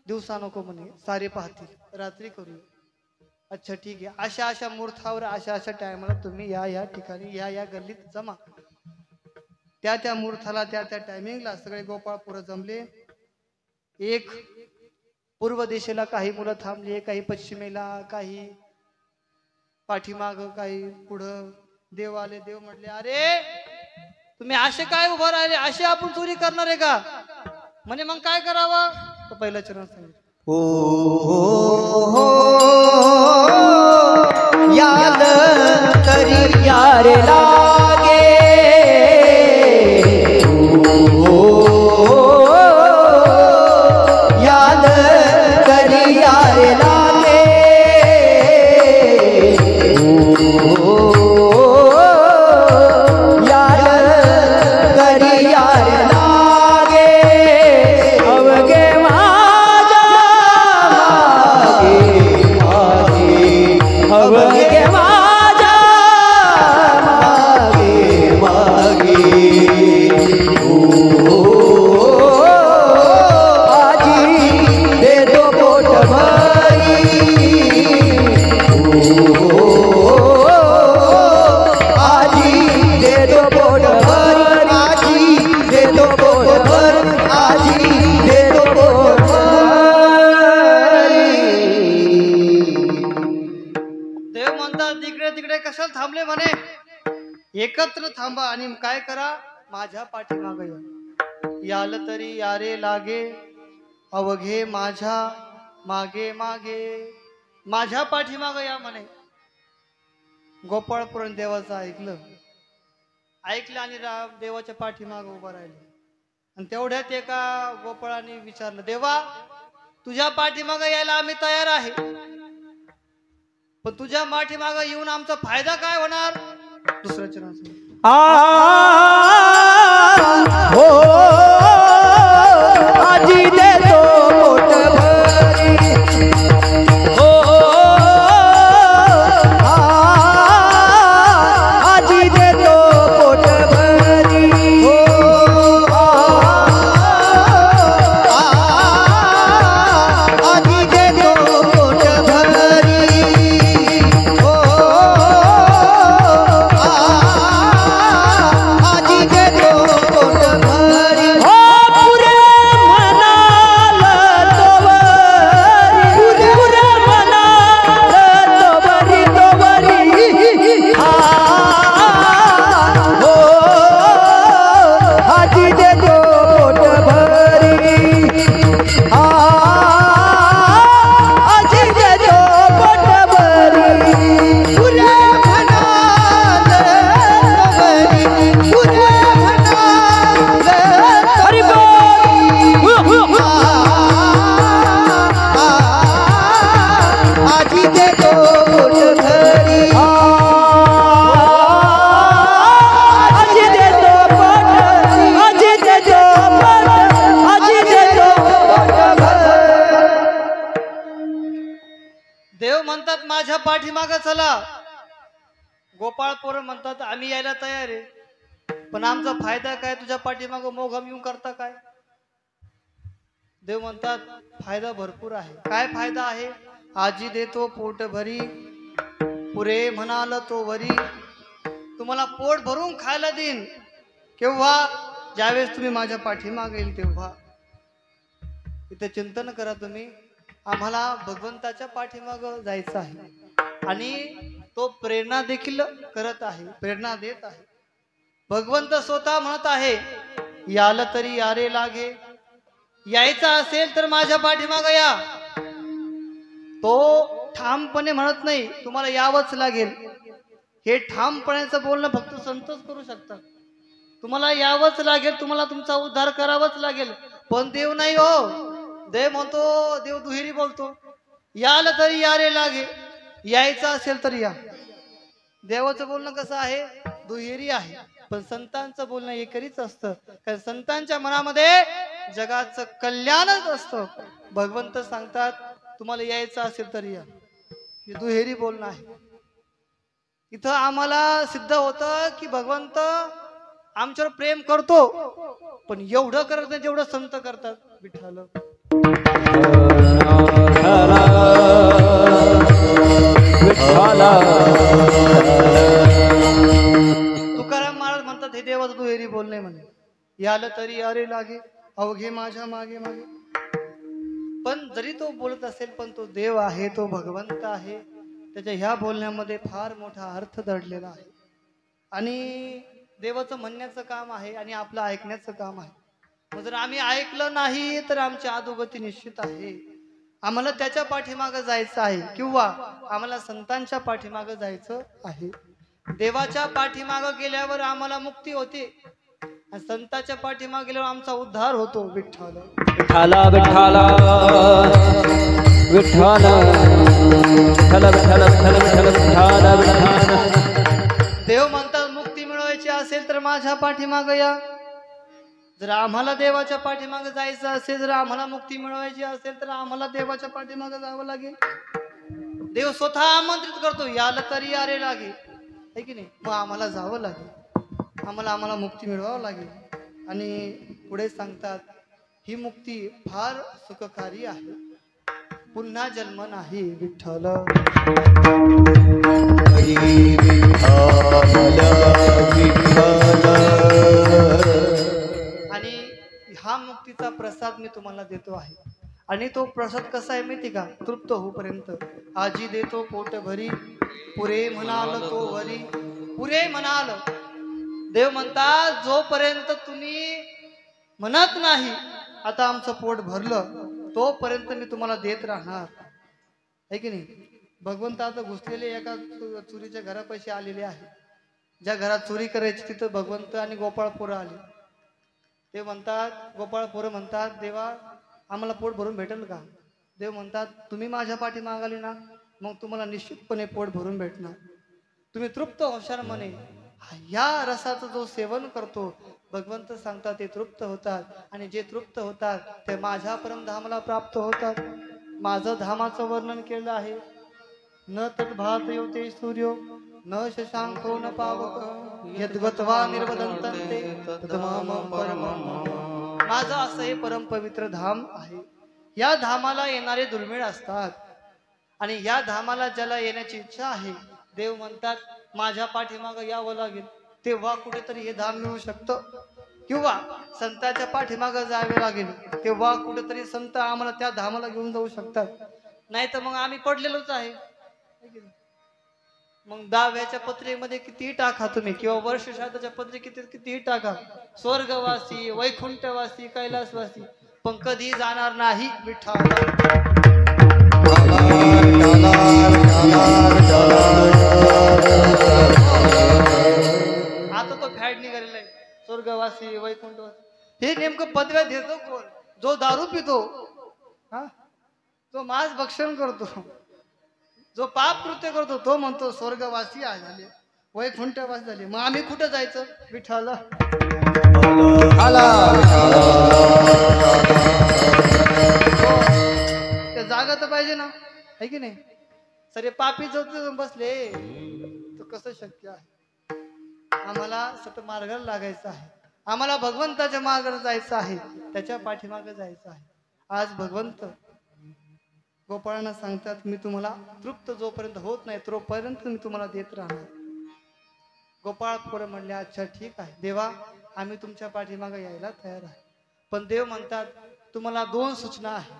दिवसा नको म्हणे, सारे पाहतील, रात्री करूया. अच्छा ठीक आहे. अशा अशा मुहूर्तावर अशा अशा टायमाला तुम्ही या ठिकाणी या गल्लीत जमा. त्या मुहूर्ताला त्या टायमिंगला सगळे गोपाळपुरं जमले. एक पूर्व दिशेला काही मुलं थांबली, काही पश्चिमेला, काही पाठीमाग, काही पुढं. देव आले. देव म्हटले अरे तुम्ही असे काय उभं राहिले, असे आपण चोरी करणार आहे का? म्हणे मग काय करावं? तर पहिलं चरण सांगितलं. याद तरी यार लागे, याद तरी यार लागे, याद तरी यार लागे, अवघे माझा मागे अवघे माझा मागे मागे, आजी दे दो पोट भरी, आजी दे दो पोट भरी, आजी दे दो पोट भरी, आजी दे दो पोट भरी. देव म्हणतात तिकडे तिकडे कशाला थांबले म्हणे, एकत्र थांबा आणि काय करा, माझ्या पाठीमागे या. याल तरी यारे लागे, अवघे माझ्या मागे मागे, माझ्या पाठीमागे या म्हणे. गोपाळपुरण देवाचं ऐकलं आणि देवाच्या पाठीमागे उभं राहिले. आणि तेवढ्यात एका गोपाळाने विचारलं, देवा तुझ्या पाठीमागे यायला आम्ही तयार आहे, पण तुझ्या पाठीमागे येऊन आमचा फायदा काय होणार? दुसरं चरण सांगितलं. हो आजी दे दो पोट भरी, हो आजी दे दो पोट भरी, हो आजी दे दो पोट भरी, हो आजी दे दो पोट भरी, हो पुरे म्हणाल तोवरी, पुरे म्हणाल तोवरी तोवरी, हो आजी दे दो पोट भरी, आजी दे दो पोट भरी, पुरे म्हणाल तोवरी, पुरे म्हणाल हरी बोल, आजी दे दो पोट भरी, आजी दे दो पोट, आजी दे दो पोट, आजी दे दो पोट भरी. देव म्हणतात माझ्या पाठीमागे चला. गोपाळपुर म्हणतात आम्ही यायला तयार आहे, पण आमचा फायदा काय? तुझ्या पाठीमागे मोघम येऊन करता काय? देव म्हणतात फायदा भरपूर आहे. काय फायदा आहे? आजी देतो पोट भरी, पुरे म्हणाल तो वरी. तुम्हाला पोट भरून खायला देईन. केव्हा? ज्यावेळेस तुम्ही माझ्या पाठीमागे येईल तेव्हा. इथे चिंतन करा तुम्ही. आम्हाला भगवंताच्या पाठीमागं जायचं आहे आणि तो प्रेरणा देखील करत आहे, प्रेरणा देत आहे. भगवंत स्वतः म्हणत आहे याल तरी यारे लागे, यायचं असेल तर माझ्या पाठीमागं या. तो ठामपणे म्हणत नाही तुम्हाला यावंच लागेल. हे ठामपणाचं बोलणं फक्त संतच करू शकतात. तुम्हाला यावंच लागेल, तुम्हाला तुमचा उद्धार करावाच लागेल. पण देव नाही हो. देव म्हणतो, देव दुहेरी बोलतो, याल तरी यारे लागे, यायचं असेल तर या. देवाचं बोलणं कसं आहे? दुहेरी आहे. पण संतांचं बोलणं एकरीच असतं, कारण संतांच्या मनामध्ये जगाचं कल्याणच असतं. भगवंत सांगतात तुम्हाला यायचं असेल तर या. हे दुहेरी बोलणं आहे. इथं आम्हाला सिद्ध होतं की भगवंत आमच्यावर प्रेम करतो, पण एवढं करत नाही जेवढं संत करतात. विठ्ठल तुकाराम महाराज म्हणतात हे देवाचं दुहेरी बोलणे म्हणे. याला तरी अरे लागे अवघे माझ्या मागे मागे. पण जरी तो बोलत असेल पण तो देव आहे, तो भगवंत आहे. त्याच्या ह्या बोलण्यामध्ये फार मोठा अर्थ दडलेला आहे. आणि देवाचं म्हणण्याचं काम आहे आणि आपलं ऐकण्याचं काम आहे. मग जर आम्ही ऐकलं नाही तर आमची अधोगती निश्चित आहे. आम्हाला त्याच्या पाठीमागं जायचं आहे किंवा आम्हाला संतांच्या पाठीमागं जायचं आहे. देवाच्या पाठीमागं गेल्यावर आम्हाला मुक्ती होते आणि संतांच्या पाठीमागे गेल्यावर आमचा उद्धार होतो. विठ्ठल विठ्ठला विठ्ठला विठ्ठला विठ्ठला विठ्ठला विठ्ठला विठ्ठला विठ्ठला. देव म्हणतात मुक्ती मिळवायची असेल तर माझ्या पाठीमागं या. जर आम्हाला देवाच्या पाठीमागे जायचं असेल, जर आम्हाला मुक्ती मिळवायची असेल तर आम्हाला देवाच्या पाठीमागे जावं लागेल. देव स्वतः आमंत्रित करतो, याला तरी यारे लागे, आहे की नाही. मग आम्हाला जावं लागेल, आम्हाला मुक्ती मिळवावं लागेल. आणि पुढे सांगतात ही मुक्ती फार सुखकारी आहे, पुन्हा जन्म नाही. विठ्ठल आणि हा मुक्तीचा प्रसाद मी तुम्हाला देतो आहे. आणि तो प्रसाद कसा आहे माहिती का? तृप्त होईपर्यंत. आजी देतो पोट भरी, पुरे म्हणाल तो वरी. पुरे म्हणाल, देव म्हणतात जोपर्यंत तुम्ही म्हणत नाही आता आमचं पोट भरलं, तोपर्यंत मी तुम्हाला देत राहणार, आहे की नाही. भगवंत आता घुसलेले एका चोरीच्या घरापाशी आलेले आहे. ज्या घरात चोरी करायची तिथं भगवंत आणि गोपाळ पोरं आले. ते म्हणतात, गोपाळ पोरं म्हणतात, देवा आम्हाला पोट भरून भेटेल का? देव म्हणतात तुम्ही माझ्या पाठी मागाले ना, मग तुम्हाला निश्चितपणे पोट भरून भेटणार. तुम्ही तृप्त होशाल म्हणे. या रसाचं जो सेवन करतो भगवंत सांगतात ते तृप्त होतात. आणि जे तृप्त होतात ते माझ्या परमधामाला प्राप्त होतात. माझं धामाचं वर्णन केलं आहे. न तद्भात योते सूर्यो न शशांको न पावक यद्गत्वा निर्वदन्ते तद्धामं परमं. माझं असं हे परम पवित्र धाम आहे. या धामाला येणारे दुर्मिळ असतात आणि या धामाला ज्याला येण्याची इच्छा आहे, देव म्हणतात माझ्या पाठीमागं यावं लागेल, तेव्हा कुठेतरी हे धाम मिळू शकतं. किंवा संतांच्या पाठीमागं जावे लागेल, तेव्हा कुठेतरी संत आम्हाला त्या धामाला घेऊन जाऊ शकतात. नाही तर मग आम्ही पडलेलोच आहे. मग दहाव्याच्या पत्रिकेमध्ये कितीही टाका तुम्ही, किंवा वर्ष श्राद्धाच्या पत्रिकेत कितीही टाका, स्वर्गवासी, वैकुंठवासी, कैलासवासी, पण कधी जाणार नाही. विठ्ठल आता तो फॅड निघालेला आहे, स्वर्गवासी, वैकुंठवासी. हे नेमकं पदव्या देतो कोण? जो दारू पितो, हा, जो मांस भक्षण करतो, जो पाप कृत्य करतो, तो म्हणतो स्वर्गवासी आहे झाले, वैकुंठवासी झाले. मग आम्ही कुठं जायचं? विठ्ठल ते जागा तर पाहिजे ना, आहे की नाही. सरे पापी जर बसले तर कसं शक्य आहे? आम्हाला सतमार्गाला लागायचं आहे, आम्हाला भगवंताच्या मार्गाला जायचं आहे, त्याच्या पाठीमागे जायचं आहे. आज भगवंत गोपाळांना सांगतात मी तुम्हाला तृप्त जोपर्यंत होत नाही तोपर्यंत मी तुम्हाला देत राहणार. गोपाळ पोरं म्हणले अच्छा ठीक आहे देवा, आम्ही तुमच्या पाठीमागे यायला तयार आहे. पण देव म्हणतात तुम्हाला 2 सूचना आहे,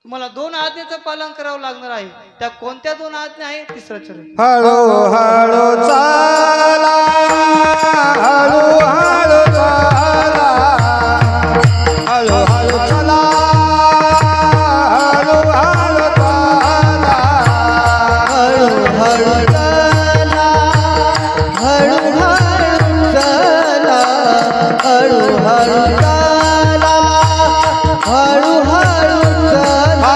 तुम्हाला 2 आज्ञेचं पालन करावं लागणार आहे. त्या कोणत्या 2 आज्ञा आहे? 3रं चरण. हळू हळू चाला, हळू हळू चाला, हळू हळू चला, हळू हळू चाला, हळू हळू चाला, हळू हळू चाला, हळू हळू चाला, हळू हळू चाला,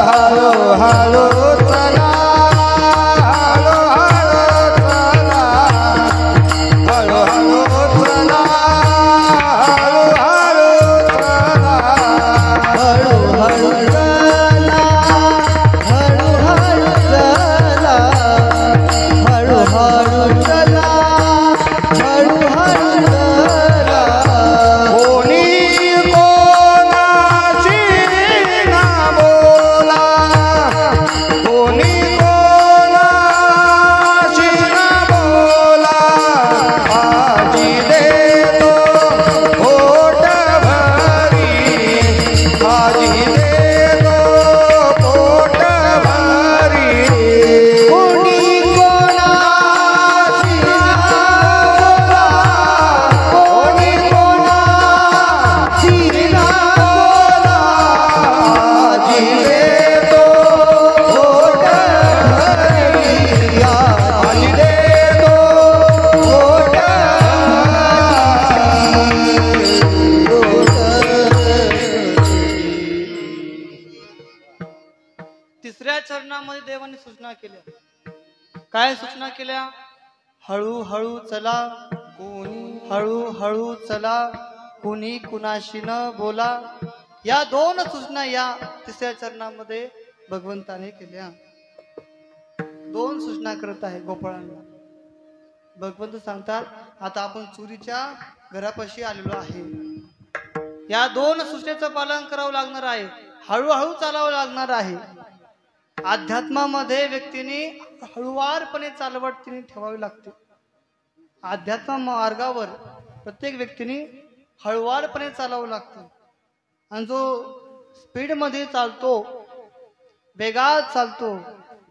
हळू हळू चला, हळू हळू चला, काय सूचना केल्या? हळूहळू चला, हळूहळू चला, कुणी कुणाशी न बोला. या दोन सूचना या तिसऱ्या चरणामध्ये भगवंताने केल्या. दोन सूचना करत आहे गोपाळांना. भगवंत सांगतात, आता आपण चोरीच्या घरापाशी आलेलो आहे. या दोन सूचनेचं पालन करावं लागणार आहे. हळूहळू चालावं लागणार आहे. अध्यात्मामध्ये व्यक्तीने हळुवारपणे चालवट तिने ठेवावी लागते. अध्यात्म मार्गावर प्रत्येक व्यक्तीने हळुवारपणे चालावं लागतं. आणि जो स्पीड मध्ये चालतो, वेगात चालतो,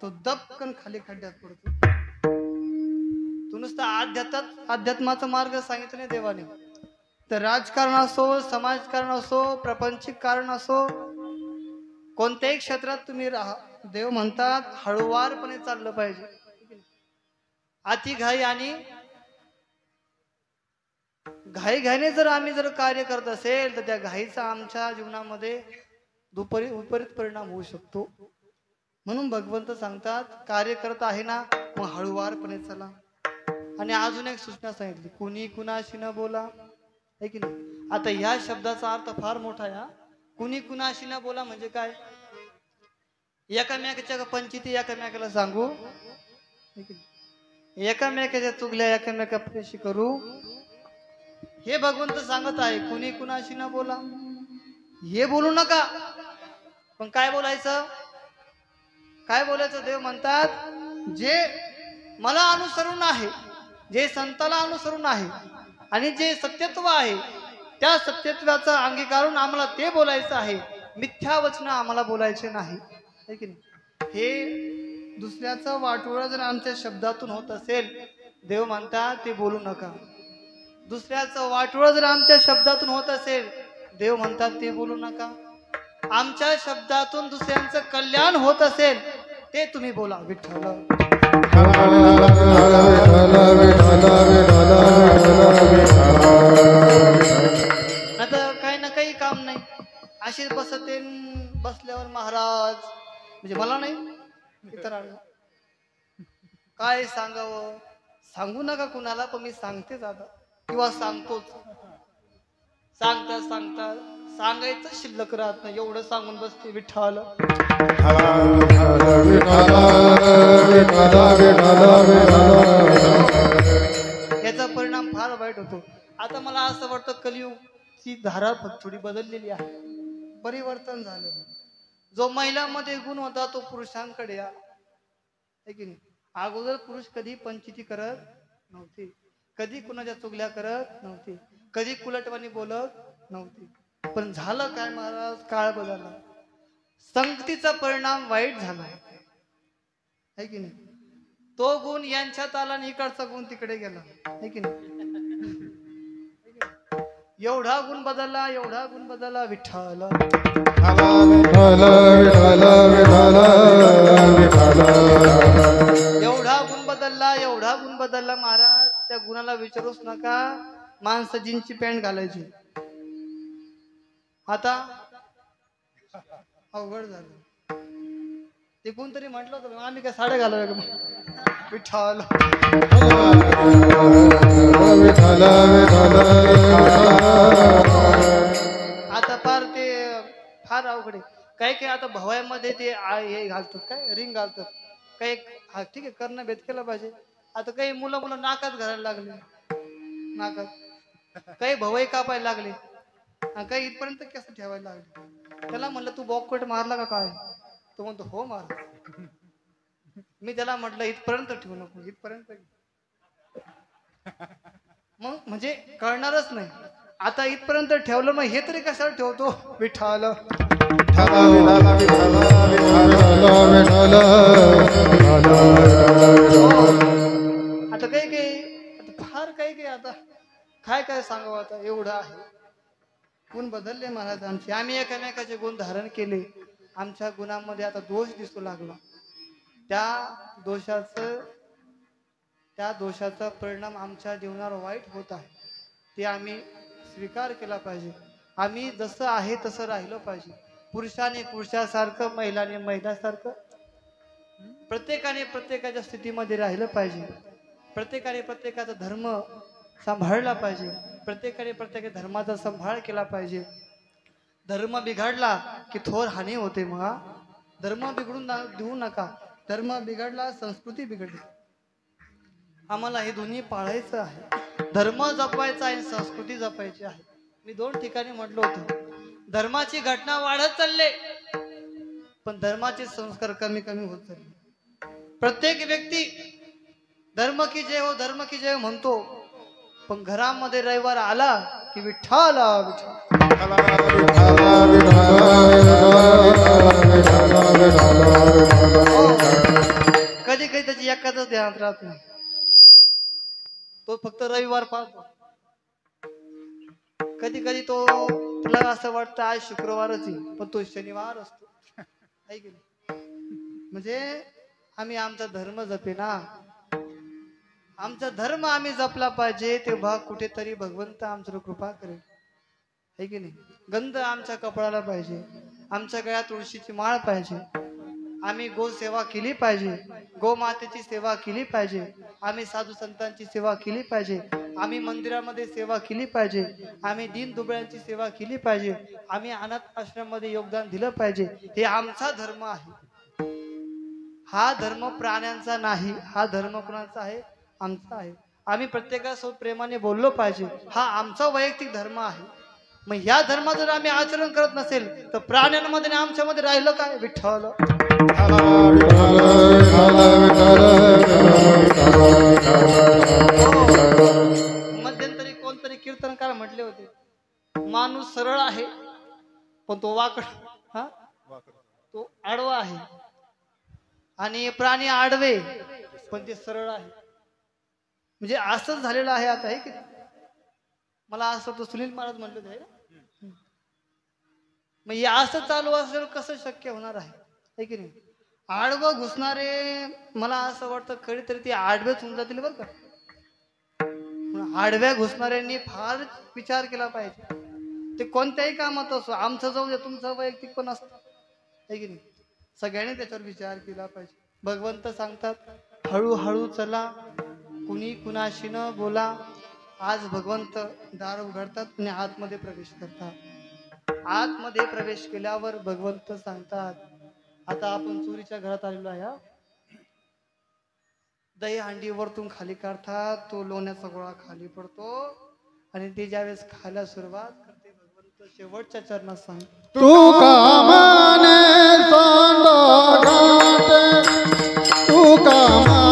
तो दबकन खाली खड्ड्यात पडतो. तू नुसता अध्यात्माचा मार्ग सांगितलं नाही देवाने, तर राजकारण असो, समाजकारण असो, प्रापंचिक कारण असो, कोणत्याही क्षेत्रात तुम्ही राहा, देव म्हणतात हळुवारपणे चाललं पाहिजे. अति घाई आणि घाईने जर आम्ही कार्य करत असेल तर त्या घाईचा आमच्या जीवनामध्ये विपरीत परिणाम होऊ शकतो. म्हणून भगवंत सांगतात, कार्य करत आहे ना, मग हळुवारपणे चला. आणि अजून एक सूचना सांगितली, कुणी कुणाशी न बोला, है की नाही. आता ह्या शब्दाचा अर्थ फार मोठा आहे. कुणी कुणाशी न बोला म्हणजे काय? एकामेकाच्या पंचायती एकामेकाला सांगू, एकामेकाच्या चुगल्या एकामेकाशी करू, हे भगवंत सांगत आहे. कुणी कुणाशी न बोला, हे बोलू नका. पण काय बोलायचं? काय बोलायचं? देव म्हणतात, जे मला अनुसरून आहे, जे संताला अनुसरून आहे आणि जे सत्यत्व आहे, त्या सत्यत्वाचा अंगीकारून आम्हाला ते बोलायचं आहे. मिथ्या वचन आम्हाला बोलायचे नाही, है की नाही. हे दुसऱ्याचं वाटोळं जर आमच्या शब्दातून होत असेल, देव म्हणतात ते बोलू नका. दुसऱ्याचं वाटोळं जर आमच्या शब्दातून होत असेल, देव म्हणतात ते बोलू नका. आमच्या शब्दातून दुसऱ्यांचं कल्याण होत असेल, ते तुम्ही बोला. विठ्ठल आता काही ना काही काम नाही, अशीच बसते. बसल्यावर महाराज म्हणजे मला नाही, इतरांना काय सांगावं? सांगू नका कुणाला, पण मी सांगतेच आता, किंवा सांगतोच. सांगता सांगता सांगायचं शिल्लक राहत नाही, एवढं सांगून बसते. विठ्ठल याचा परिणाम फार वाईट होतो. आता मला असं वाटतं, कलियुगची धारा थोडी बदललेली आहे, परिवर्तन झालं. जो महिलांमध्ये गुण होता तो पुरुषांकडे या, है की नाही. अगोदर पुरुष कधी पंचायती करत नव्हते, कधी कुणाच्या चुगल्या करत नव्हते, कधी कुलटवाणी बोलत नव्हती. पण झालं काय महाराज? काळ बदलला, संगतीचा परिणाम वाईट झाला, है की नाही. तो गुण यांच्यात आला आणि इकडचा गुण तिकडे गेला, है की नाही. एवढा गुण बदलला, एवढा गुण बदलला. विठ्ठल एवढा गुण बदलला, एवढा गुण बदलला महाराज. त्या गुणाला विचारूच नका. माणसं जीनची पॅन्ट घालायची, आता अवघड झालं. ते कोणतरी म्हटलं होतं, आम्ही काय साड्या घालाव्या का? विठ्ठल आता फार अवघड आहे. काही काही आता भवायमध्ये ते हे घालतात, काय रिंग घालतात. काही हा ठीक आहे, करणं भेद केला पाहिजे. आता काही मुलं नाकात घालायला लागले, नाकात. काही भवई कापायला लागले, काही इथपर्यंत कसं ठेवायला लागले. त्याला म्हणलं, तू बॉककट मारला का काय? तो म्हणतो हो मार. मी त्याला म्हटलं इथपर्यंत ठेवू नको, इथपर्यंत. मग म्हणजे कळणारच नाही. आता इथपर्यंत ठेवलं, मग हे तरी कशाला ठेवतो? विठ्ठल आता काही फार काही आता काय सांगावं. आता एवढं आहे. गुण बदलले महाराजांचे. आम्ही एकामेकाचे गुण धारण केले. आमच्या गुणांमध्ये आता दोष दिसू लागला. त्या दोषाचा परिणाम आमच्या जीवनावर वाईट होत आहे. ते आम्ही स्वीकार केला पाहिजे. आम्ही जसं आहे तसं राहिलं पाहिजे. पुरुषाने पुरुषासारखं, महिलाने महिलासारखं, प्रत्येकाने प्रत्येकाच्या स्थितीमध्ये राहिलं पाहिजे. प्रत्येकाने प्रत्येकाचा धर्म सांभाळला पाहिजे. प्रत्येकाने प्रत्येकाच्या धर्माचा सांभाळ केला पाहिजे. धर्म बिघडला की थोर हानी होते. मग धर्म बिघडून देऊ नका. धर्म बिघडला संस्कृती बिघडली. आम्हाला हे दोन्ही पाळायचं आहे. धर्म जपवायचा आहे, संस्कृती जपायची आहे. मी 2 ठिकाणी म्हटलं होतं, धर्माची घटना वाढत चालले पण धर्माचे संस्कार कमी कमी होत चालले. प्रत्येक व्यक्ती धर्म की जय हो, धर्म की जय म्हणतो, पण घरामध्ये रविवार आला की विठ्ठल कधी कधी त्याची एखादच ध्यानात राहत नाही. तो फक्त रविवार पाहतो. कधी कधी तो तुला असं वाटतं आज शुक्रवारच आहे, पण तो शनिवार असतो. आहे की नाही? म्हणजे आम्ही आमचा धर्म जपे ना. आमचा धर्म आम्ही जपला पाहिजे, तेव्हा कुठेतरी भगवंत आमच्यावर कृपा करेल. आहे की नाही? गंध आमच्या कपाळाला पाहिजे, आमच्या गळ्यात तुळशीची माळ पाहिजे, आम्ही गो सेवा केली पाहिजे, गोमातेची सेवा केली पाहिजे, आम्ही साधू संतांची सेवा केली पाहिजे, आम्ही मंदिरामध्ये सेवा केली पाहिजे, आम्ही दीन दुबळ्यांची सेवा केली पाहिजे, आम्ही अनाथ आश्रमामध्ये योगदान दिलं पाहिजे. हे आमचा धर्म आहे. हा धर्म प्राण्यांचा नाही. हा धर्म कुणाचा आहे? आमचा आहे. आम्ही प्रत्येकासोबत प्रेमाने बोललो पाहिजे. हा आमचा वैयक्तिक धर्म आहे. मग या धर्माचं जर आम्ही आचरण करत नसेल तर प्राण्यांमध्ये आणि आमच्यामध्ये राहिलं काय? विठ्ठल. मध्यंतरी कोणतरी कीर्तनकार म्हटले होते, माणूस सरळ आहे पण तो वाकड, हा तो आडवा आहे, आणि प्राणी आडवे पण ते सरळ आहे. म्हणजे असंच झालेलं आहे आता. आहे की मला असं तो सुनील महाराज म्हणले होते. मग हे असं चालू असेल कसं शक्य होणार आहे? है की नाही? आडवं घुसणारे मला असं वाटतं कधीतरी ते आडवेच होऊन जातील बरं का. आडव्या घुसणाऱ्यांनी फार विचार केला पाहिजे. ते कोणत्याही कामात असो, आमचं जाऊ दे, तुमचं वैयक्तिक पण असतं. है की नाही? सगळ्यांनी त्याच्यावर विचार केला पाहिजे. भगवंत सांगतात हळूहळू चला, कुणी कुणाशी न बोला. आज भगवंत दार उघडतात आणि आतमध्ये प्रवेश करतात. आतमध्ये प्रवेश केल्यावर भगवंत सांगतात आता आपण चोरीच्या घरात आलेलो आहे. दही हांडी वरतून खाली काढतात, तो लोण्याचा गोळा खाली पडतो आणि ते ज्यावेळेस खायला सुरुवात करते भगवंत शेवटच्या चरणात सांग तू कामाने तू कामाने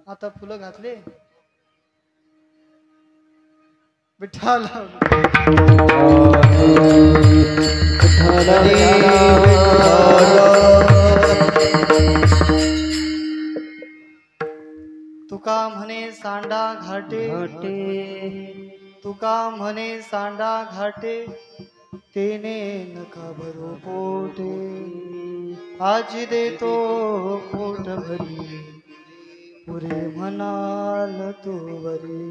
आता फुलं घातले विठ्ठल विठ्ठल म्हणे सांडा घाटे तुका म्हणे सांडा घाटे तेने नका भरू पोटे आजी देतो पोट भरी पुरे म्हणाल तू वरी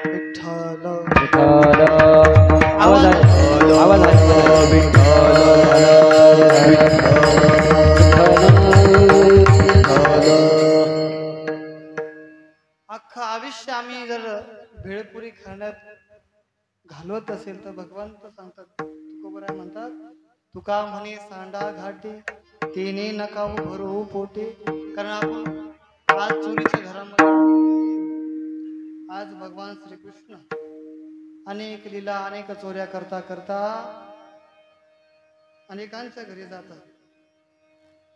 विठ्ठल अख्खं आयुष्य आम्ही जर भेळपुरी खाण्यात घालवत असेल तर भगवंत सांगतात तुकोबराय म्हणतात तुका म्हणे सांडा घाटे तेने नका भरू पोटे. कारण आपण आज चोरीच्या घरामध्ये आज भगवान श्रीकृष्ण अनेक लीला अनेक चोऱ्या करता करता अनेकांच्या घरी जातात.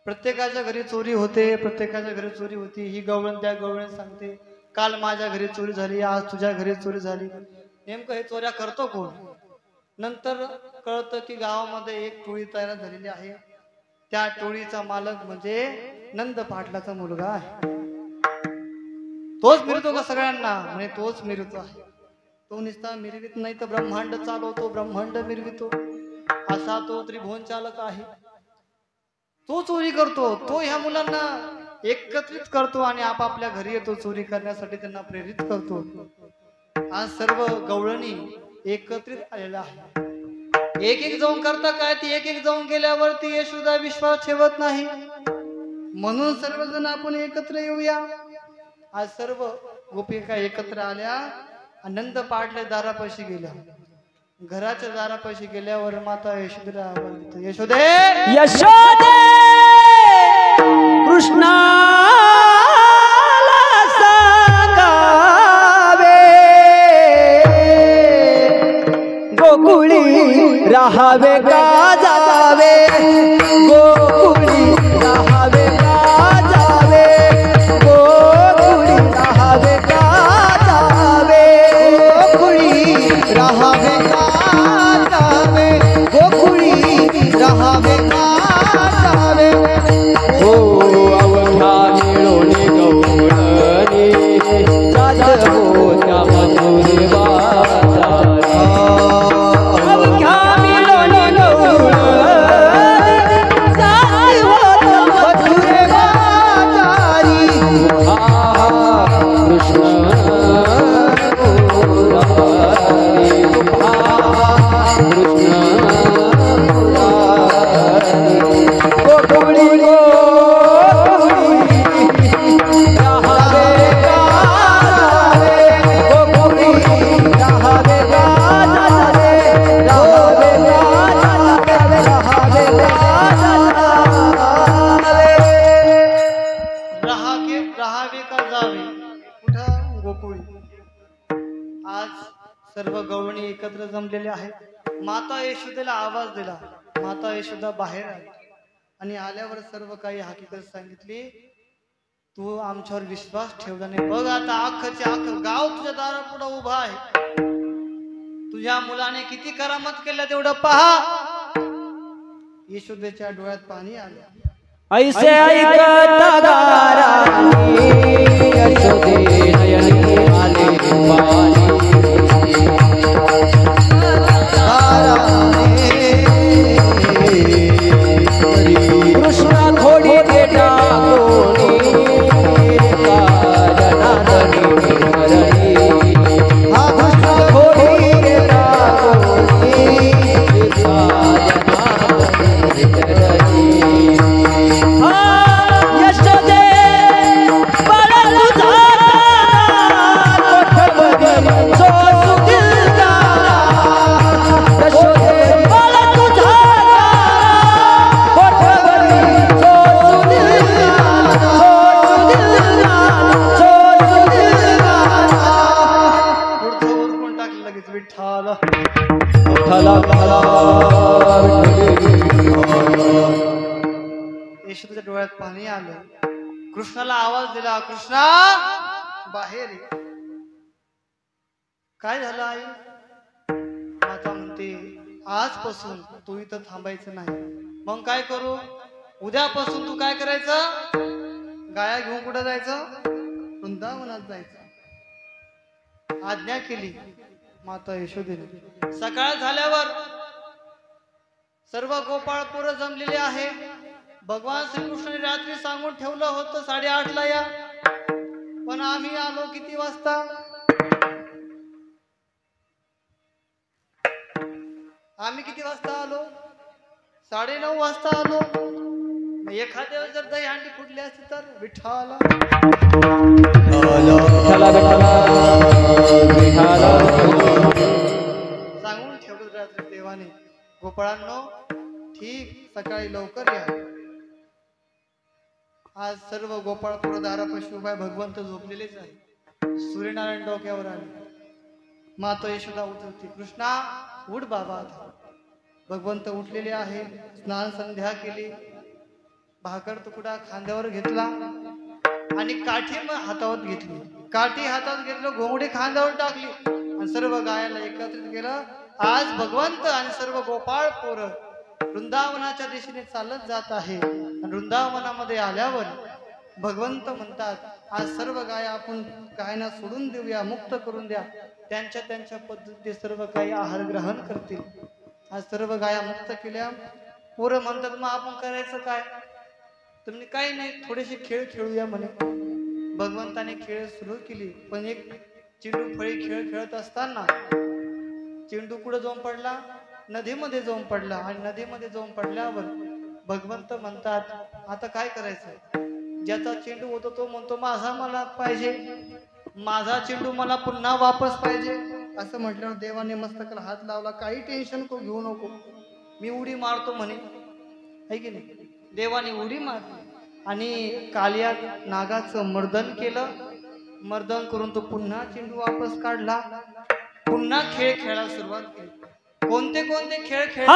प्रत्येकाच्या घरी चोरी होते, प्रत्येकाच्या घरी चोरी होती. ही गवळण त्या गवळण सांगते काल माझ्या घरी चोरी झाली, आज तुझ्या घरी चोरी झाली. नेमकं हे चोऱ्या करतो कोण? नंतर कळतं की गावामध्ये एक टोळी तयार झालेली आहे. त्या टोळीचा मालक म्हणजे नंद पाटलाचा मुलगा आहे. तोच मिरतो का सगळ्यांना? म्हणजे तोच मिरतो आहे. तो नुसता मिरवित नाही तर ब्रह्मांड चालवतो, ब्रह्मांड मिरवितो असा तो त्रिभुवन चालक आहे. तो चोरी करतो, तो ह्या मुलांना एकत्रित करतो आणि आपापल्या घरी येतो चोरी करण्यासाठी, त्यांना प्रेरित करतो. आज सर्व गवळणी एकत्रित आलेला आहे. एक एक जाऊन करता काय, ती एक एक जाऊन गेल्यावरती यशोदा विश्वास ठेवत नाही. म्हणून सर्वजण आपण एकत्र येऊया. आज सर्व गोपिका एकत्र आल्या. आनंद पाटले दारापाशी गेल्या. घराच्या दारापाशी गेल्यावर माता यशोदेला आवाज देते, यशोदे यशोदे कृष्णाला सांगावे गोकुळी राहावे का जावे, गोकुळी राहावे का जावे, गोकुळी राहावे का जावे, गोकुळी राहावे का जावे, गोकुळी राहावे का जावे. हो अवघ्या मिळोनी गवळणी जात होत्या मधुर वाचारी. अवघ्या मिळोनी गवळणी जात होत्या मधुर वाचारी. कृष्ण राहावे का जावे, कुठं? गोकुळी. आज सर्व गवळणी एकत्र जमलेले आहेत. माता यशोदेला आवाज दिला. माता यशोदा बाहेर आली आणि आल्यावर सर्व काही हकीकत सांगितली. तू आमच्यावर विश्वास ठेवला नाही. बघ आता अख्खचे अख्खं गाव तुझ्या दारापुढे उभा आहे. तुझ्या मुलाने किती करामत केलं तेवढं पहा. यशोदेच्या डोळ्यात पाणी आलं. ऐसे ऐकत गाराणी यशोदे नयनी आले पाणी. कृष्ण थोडी देता कोणी जनार्दनी हरणी. हा कृष्ण थोडी देता कोणी जनार्दनी हरणी. यशोदे बाळा तुझा कोठवरी सोसू दिलदारा. यशोदे बाळा तुझा कोठवरी सोसू दिलदारा, सोसू दिलदारा. पुढचं उरकून टाकलं लगेच विठ्ठल. यशोदेच्या डोळ्यात पाणी आलं. कृष्णाला आवाज दिला, कृष्णा बाहेर ये. काय झालं आई? माता म्हणते आजपासून तू इथं थांबायचं नाही. मग काय करू? उद्यापासून तू काय करायचं? गाया घेऊन कुठं जायचं? वृंदावनात जायचं आज्ञा केली माता यशोदेने। सकाळ झाल्यावर सर्व गोपाळ पोरं जमलेले आहे। भगवान श्रीकृष्णाने रात्री सांगून ठेवलं होतं 8:30 ला या, पण आम्ही आलो किती वाजता? आम्ही किती वाजता आलो? 9:30 वाजता आलो। एखाद्या जर दही हांडी फुटली असती तर विठ्ठला सांगून ठेवलं रात्री देवाने, गोपाळांनो ठीक सकाळी लवकर या। आज सर्व गोपाळ दारापाशी उभा आहे, भगवंत झोपलेलेच आहे। सूर्यनारायण डोक्यावर आले, माता यशोदा उठवते, कृष्णा उठ बाबा आता। भगवंत उठलेले आहे, स्नान संध्या केली, भाकर तुकडा खांद्यावर घेतला आणि काठी हातावर घेतली। काठी हातात घेतलं, घोंगडी खांद्यावर टाकली आणि सर्व गायाला एकत्रित केलं। आज भगवंत आणि सर्व गोपाळ पोरं वृंदावनाच्या दिशेने चालत जात आहे आणि वृंदावनामध्ये आल्यावर भगवंत म्हणतात, आज सर्व गाया आपण गायना सोडून देऊया, मुक्त करून द्या, त्यांच्या त्यांच्या पद्धतीने सर्व काही आहार ग्रहण करतील। आज सर्व गाया मुक्त केल्या। पोरं म्हणतात, मग आपण करायचं काय? तुम्ही काही नाही, थोडेसे खेळ खेळूया म्हणे। भगवंताने खेळ सुरू केली, पण एक चेंडू फळी खेळ खेळत असताना चेंडू कुठं जाऊन पडला? नदीमध्ये जाऊन पडला आणि नदीमध्ये जाऊन पडल्यावर भगवंत म्हणतात, आता काय करायचं? ज्याचा चेंडू होतो तो म्हणतो माझा मला पाहिजे, माझा चेंडू मला पुन्हा वापस पाहिजे। असं म्हटल्यावर देवाने मस्तकाला हात लावला, काही टेन्शन घेऊ नको, मी उडी मारतो म्हणे, है की नाही? देवाने उडी मारली आणि कालिया नागाचं मर्दन केलं। मर्दन करून तो पुन्हा चेंडू वापस काढला, पुन्हा खेळ खेळायला सुरुवात केली। कोणते कोणते खेळ खेळ?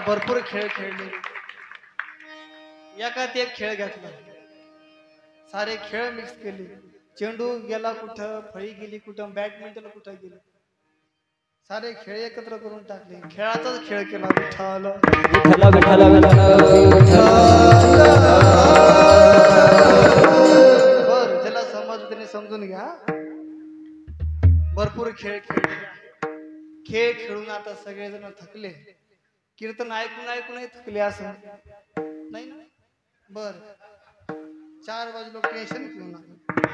भरपूर खेळ खेळले, एकात एक खेळ घेतला, सारे खेळ मिक्स केले। चेंडू गेला कुठं, फळी गेली कुठं, बॅडमिंटन कुठं गेलं, सारे खेळ एकत्र करून टाकले, खेळाचाच खेळ केला। बर, ज्याला समज त्याने समजून घ्या। भरपूर खेळ खेळले, खेळ खेळून आता सगळेजण थकले, कीर्तन ऐकून ऐकूनही थकले। असं नाही ना बर 4 वाजलो टेन्शन घेऊ नका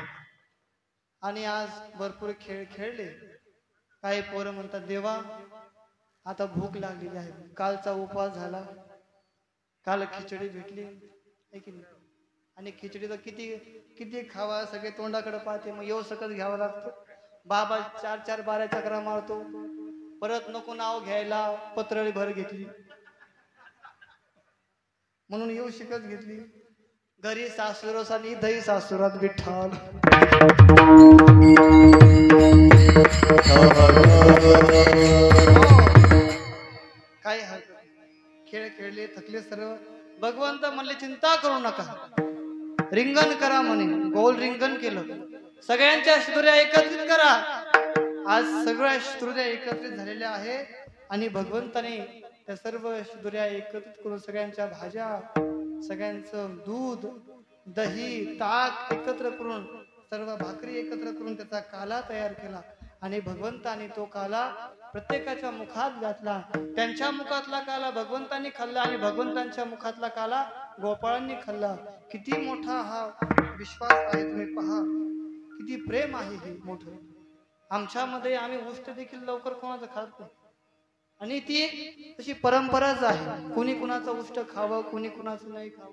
आणि आज भरपूर खेळ खेळले काही पोरं म्हणतात देवा आता भूक लागलेली आहे कालचा उपवास झाला काल खिचडी भेटली आहे की नाही आणि खिचडी तर किती किती खावा सगळे तोंडाकडे पाहते मग येऊ सकत घ्यावं लागतं बाबा 4 12 चक्रा मारतो परत नको नाव घ्यायला पत्रळी भर घेतली म्हणून येऊ शिकत घेतली घरी सासुरस आणि दही सासुरात विठ्ठल काय खेळ खेळले थकले सर्व भगवंत म्हणले चिंता करू नका रिंगण करा म्हणे गोल रिंगण केलं सगळ्यांच्या श्रुत्या एकत्रित करा आज सगळ्या श्रुत्या एकत्रित झालेल्या आहे आणि भगवंताने त्या सर्व श्रुत्या एकत्रित करून सगळ्यांच्या भाज्या सगळ्यांचं दूध दही ताक एकत्र करून सर्व भाकरी एकत्र करून त्याचा काला तयार केला आणि भगवंताने तो काला प्रत्येकाच्या मुखात घातला त्यांच्या मुखातला काला भगवंतांनी खाल्ला आणि भगवंतांच्या मुखातला काला गोपाळांनी खाल्ला किती मोठा हा विश्वास आहे तुम्ही पहा किती प्रेम आहे हे मोठं आमच्यामध्ये आम्ही उष्ट देखील लवकर कोणाचं खात नाही आणि ती तशी परंपराच आहे कोणी कुणाचं उष्ट खावं कोणी कुणाचं नाही खावं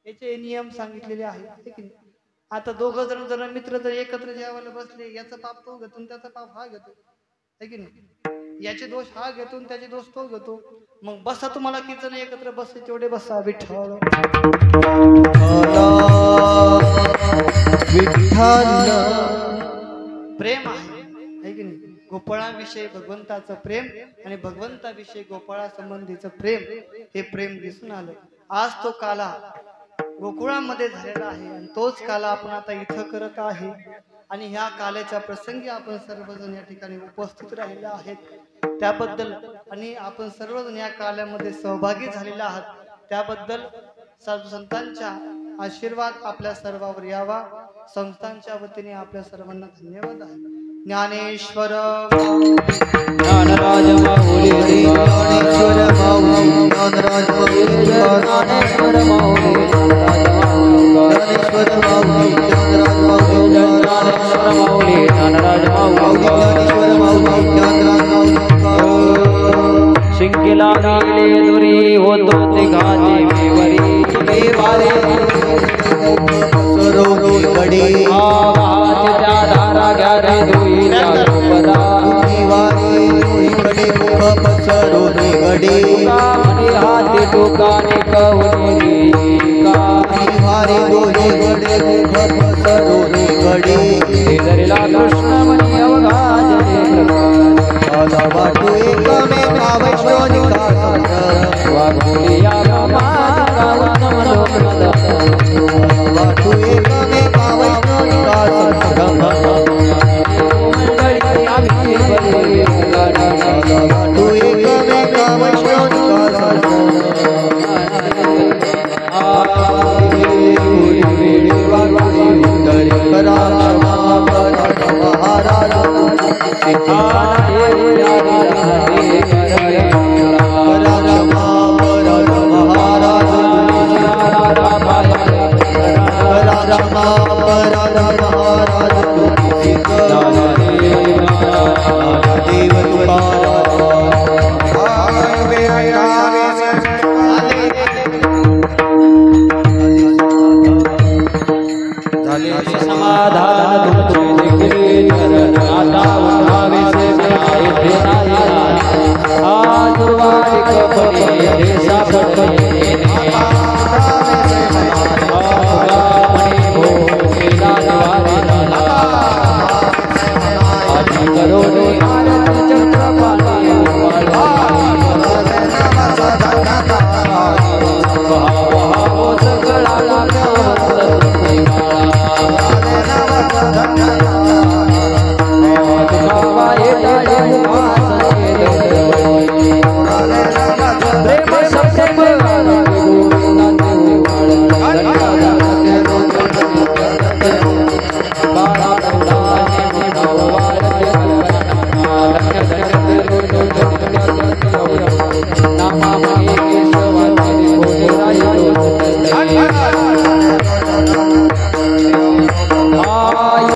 याचे नियम सांगितलेले आहेत की नाही आता दोघं जण मित्र जर एकत्र जेवायला बसले याचा पाप तो घेतो त्याचा पाप हा घेतो है की नाही याचे दोष हा घेतो त्याचे दोष तो घेतो मग बसा तुम्हाला किती जण एकत्र बसले तेवढे बसा विठ्ठल प्रेम आहे की नाही गोपाळाविषयी भगवंताचं प्रेम आणि भगवंताविषयी गोपाळा संबंधीचं प्रेम हे प्रेम दिसून आलं आज तो काला गोकुळामध्ये झालेला आहे आणि तोच काला आपण आता इथं करत आहे आणि ह्या काल्याच्या प्रसंगी आपण सर्वजण या ठिकाणी उपस्थित राहिला आहेत त्याबद्दल आणि आपण सर्वजण या काल्यामध्ये सहभागी झालेला आहात त्याबद्दल साधू संतांच्या आशीर्वाद आपल्या सर्वांवर यावा संस्थांच्या वतीने आपल्या सर्वांना धन्यवाद आहे ज्ञानेश्वर ज्ञानराज माऊली ज्ञानेश्वर माऊली ज्ञानराज माऊली ज्ञानेश्वर माऊली ज्ञानेश्वर माऊली ज्ञानराज माऊली ज्ञानेश्वर माऊली ज्ञानराज माऊली ज्ञानेश्वर माऊली ज्ञानराज माऊली शिंकेला गेले दुरी होतो ते घाते मेवरी देवारे सरोनी गडे आवाच्या धारा घ्या रे दुई पदा देवारे गडे मुख पसरोनी गडे म्हणे हाती टोकाने कवली का देवारे दोहे गडे मुख पसरोनी गडे शेजारीला कृष्ण म्हणे अवघा जय वाटू एक मे भावश्रोनिका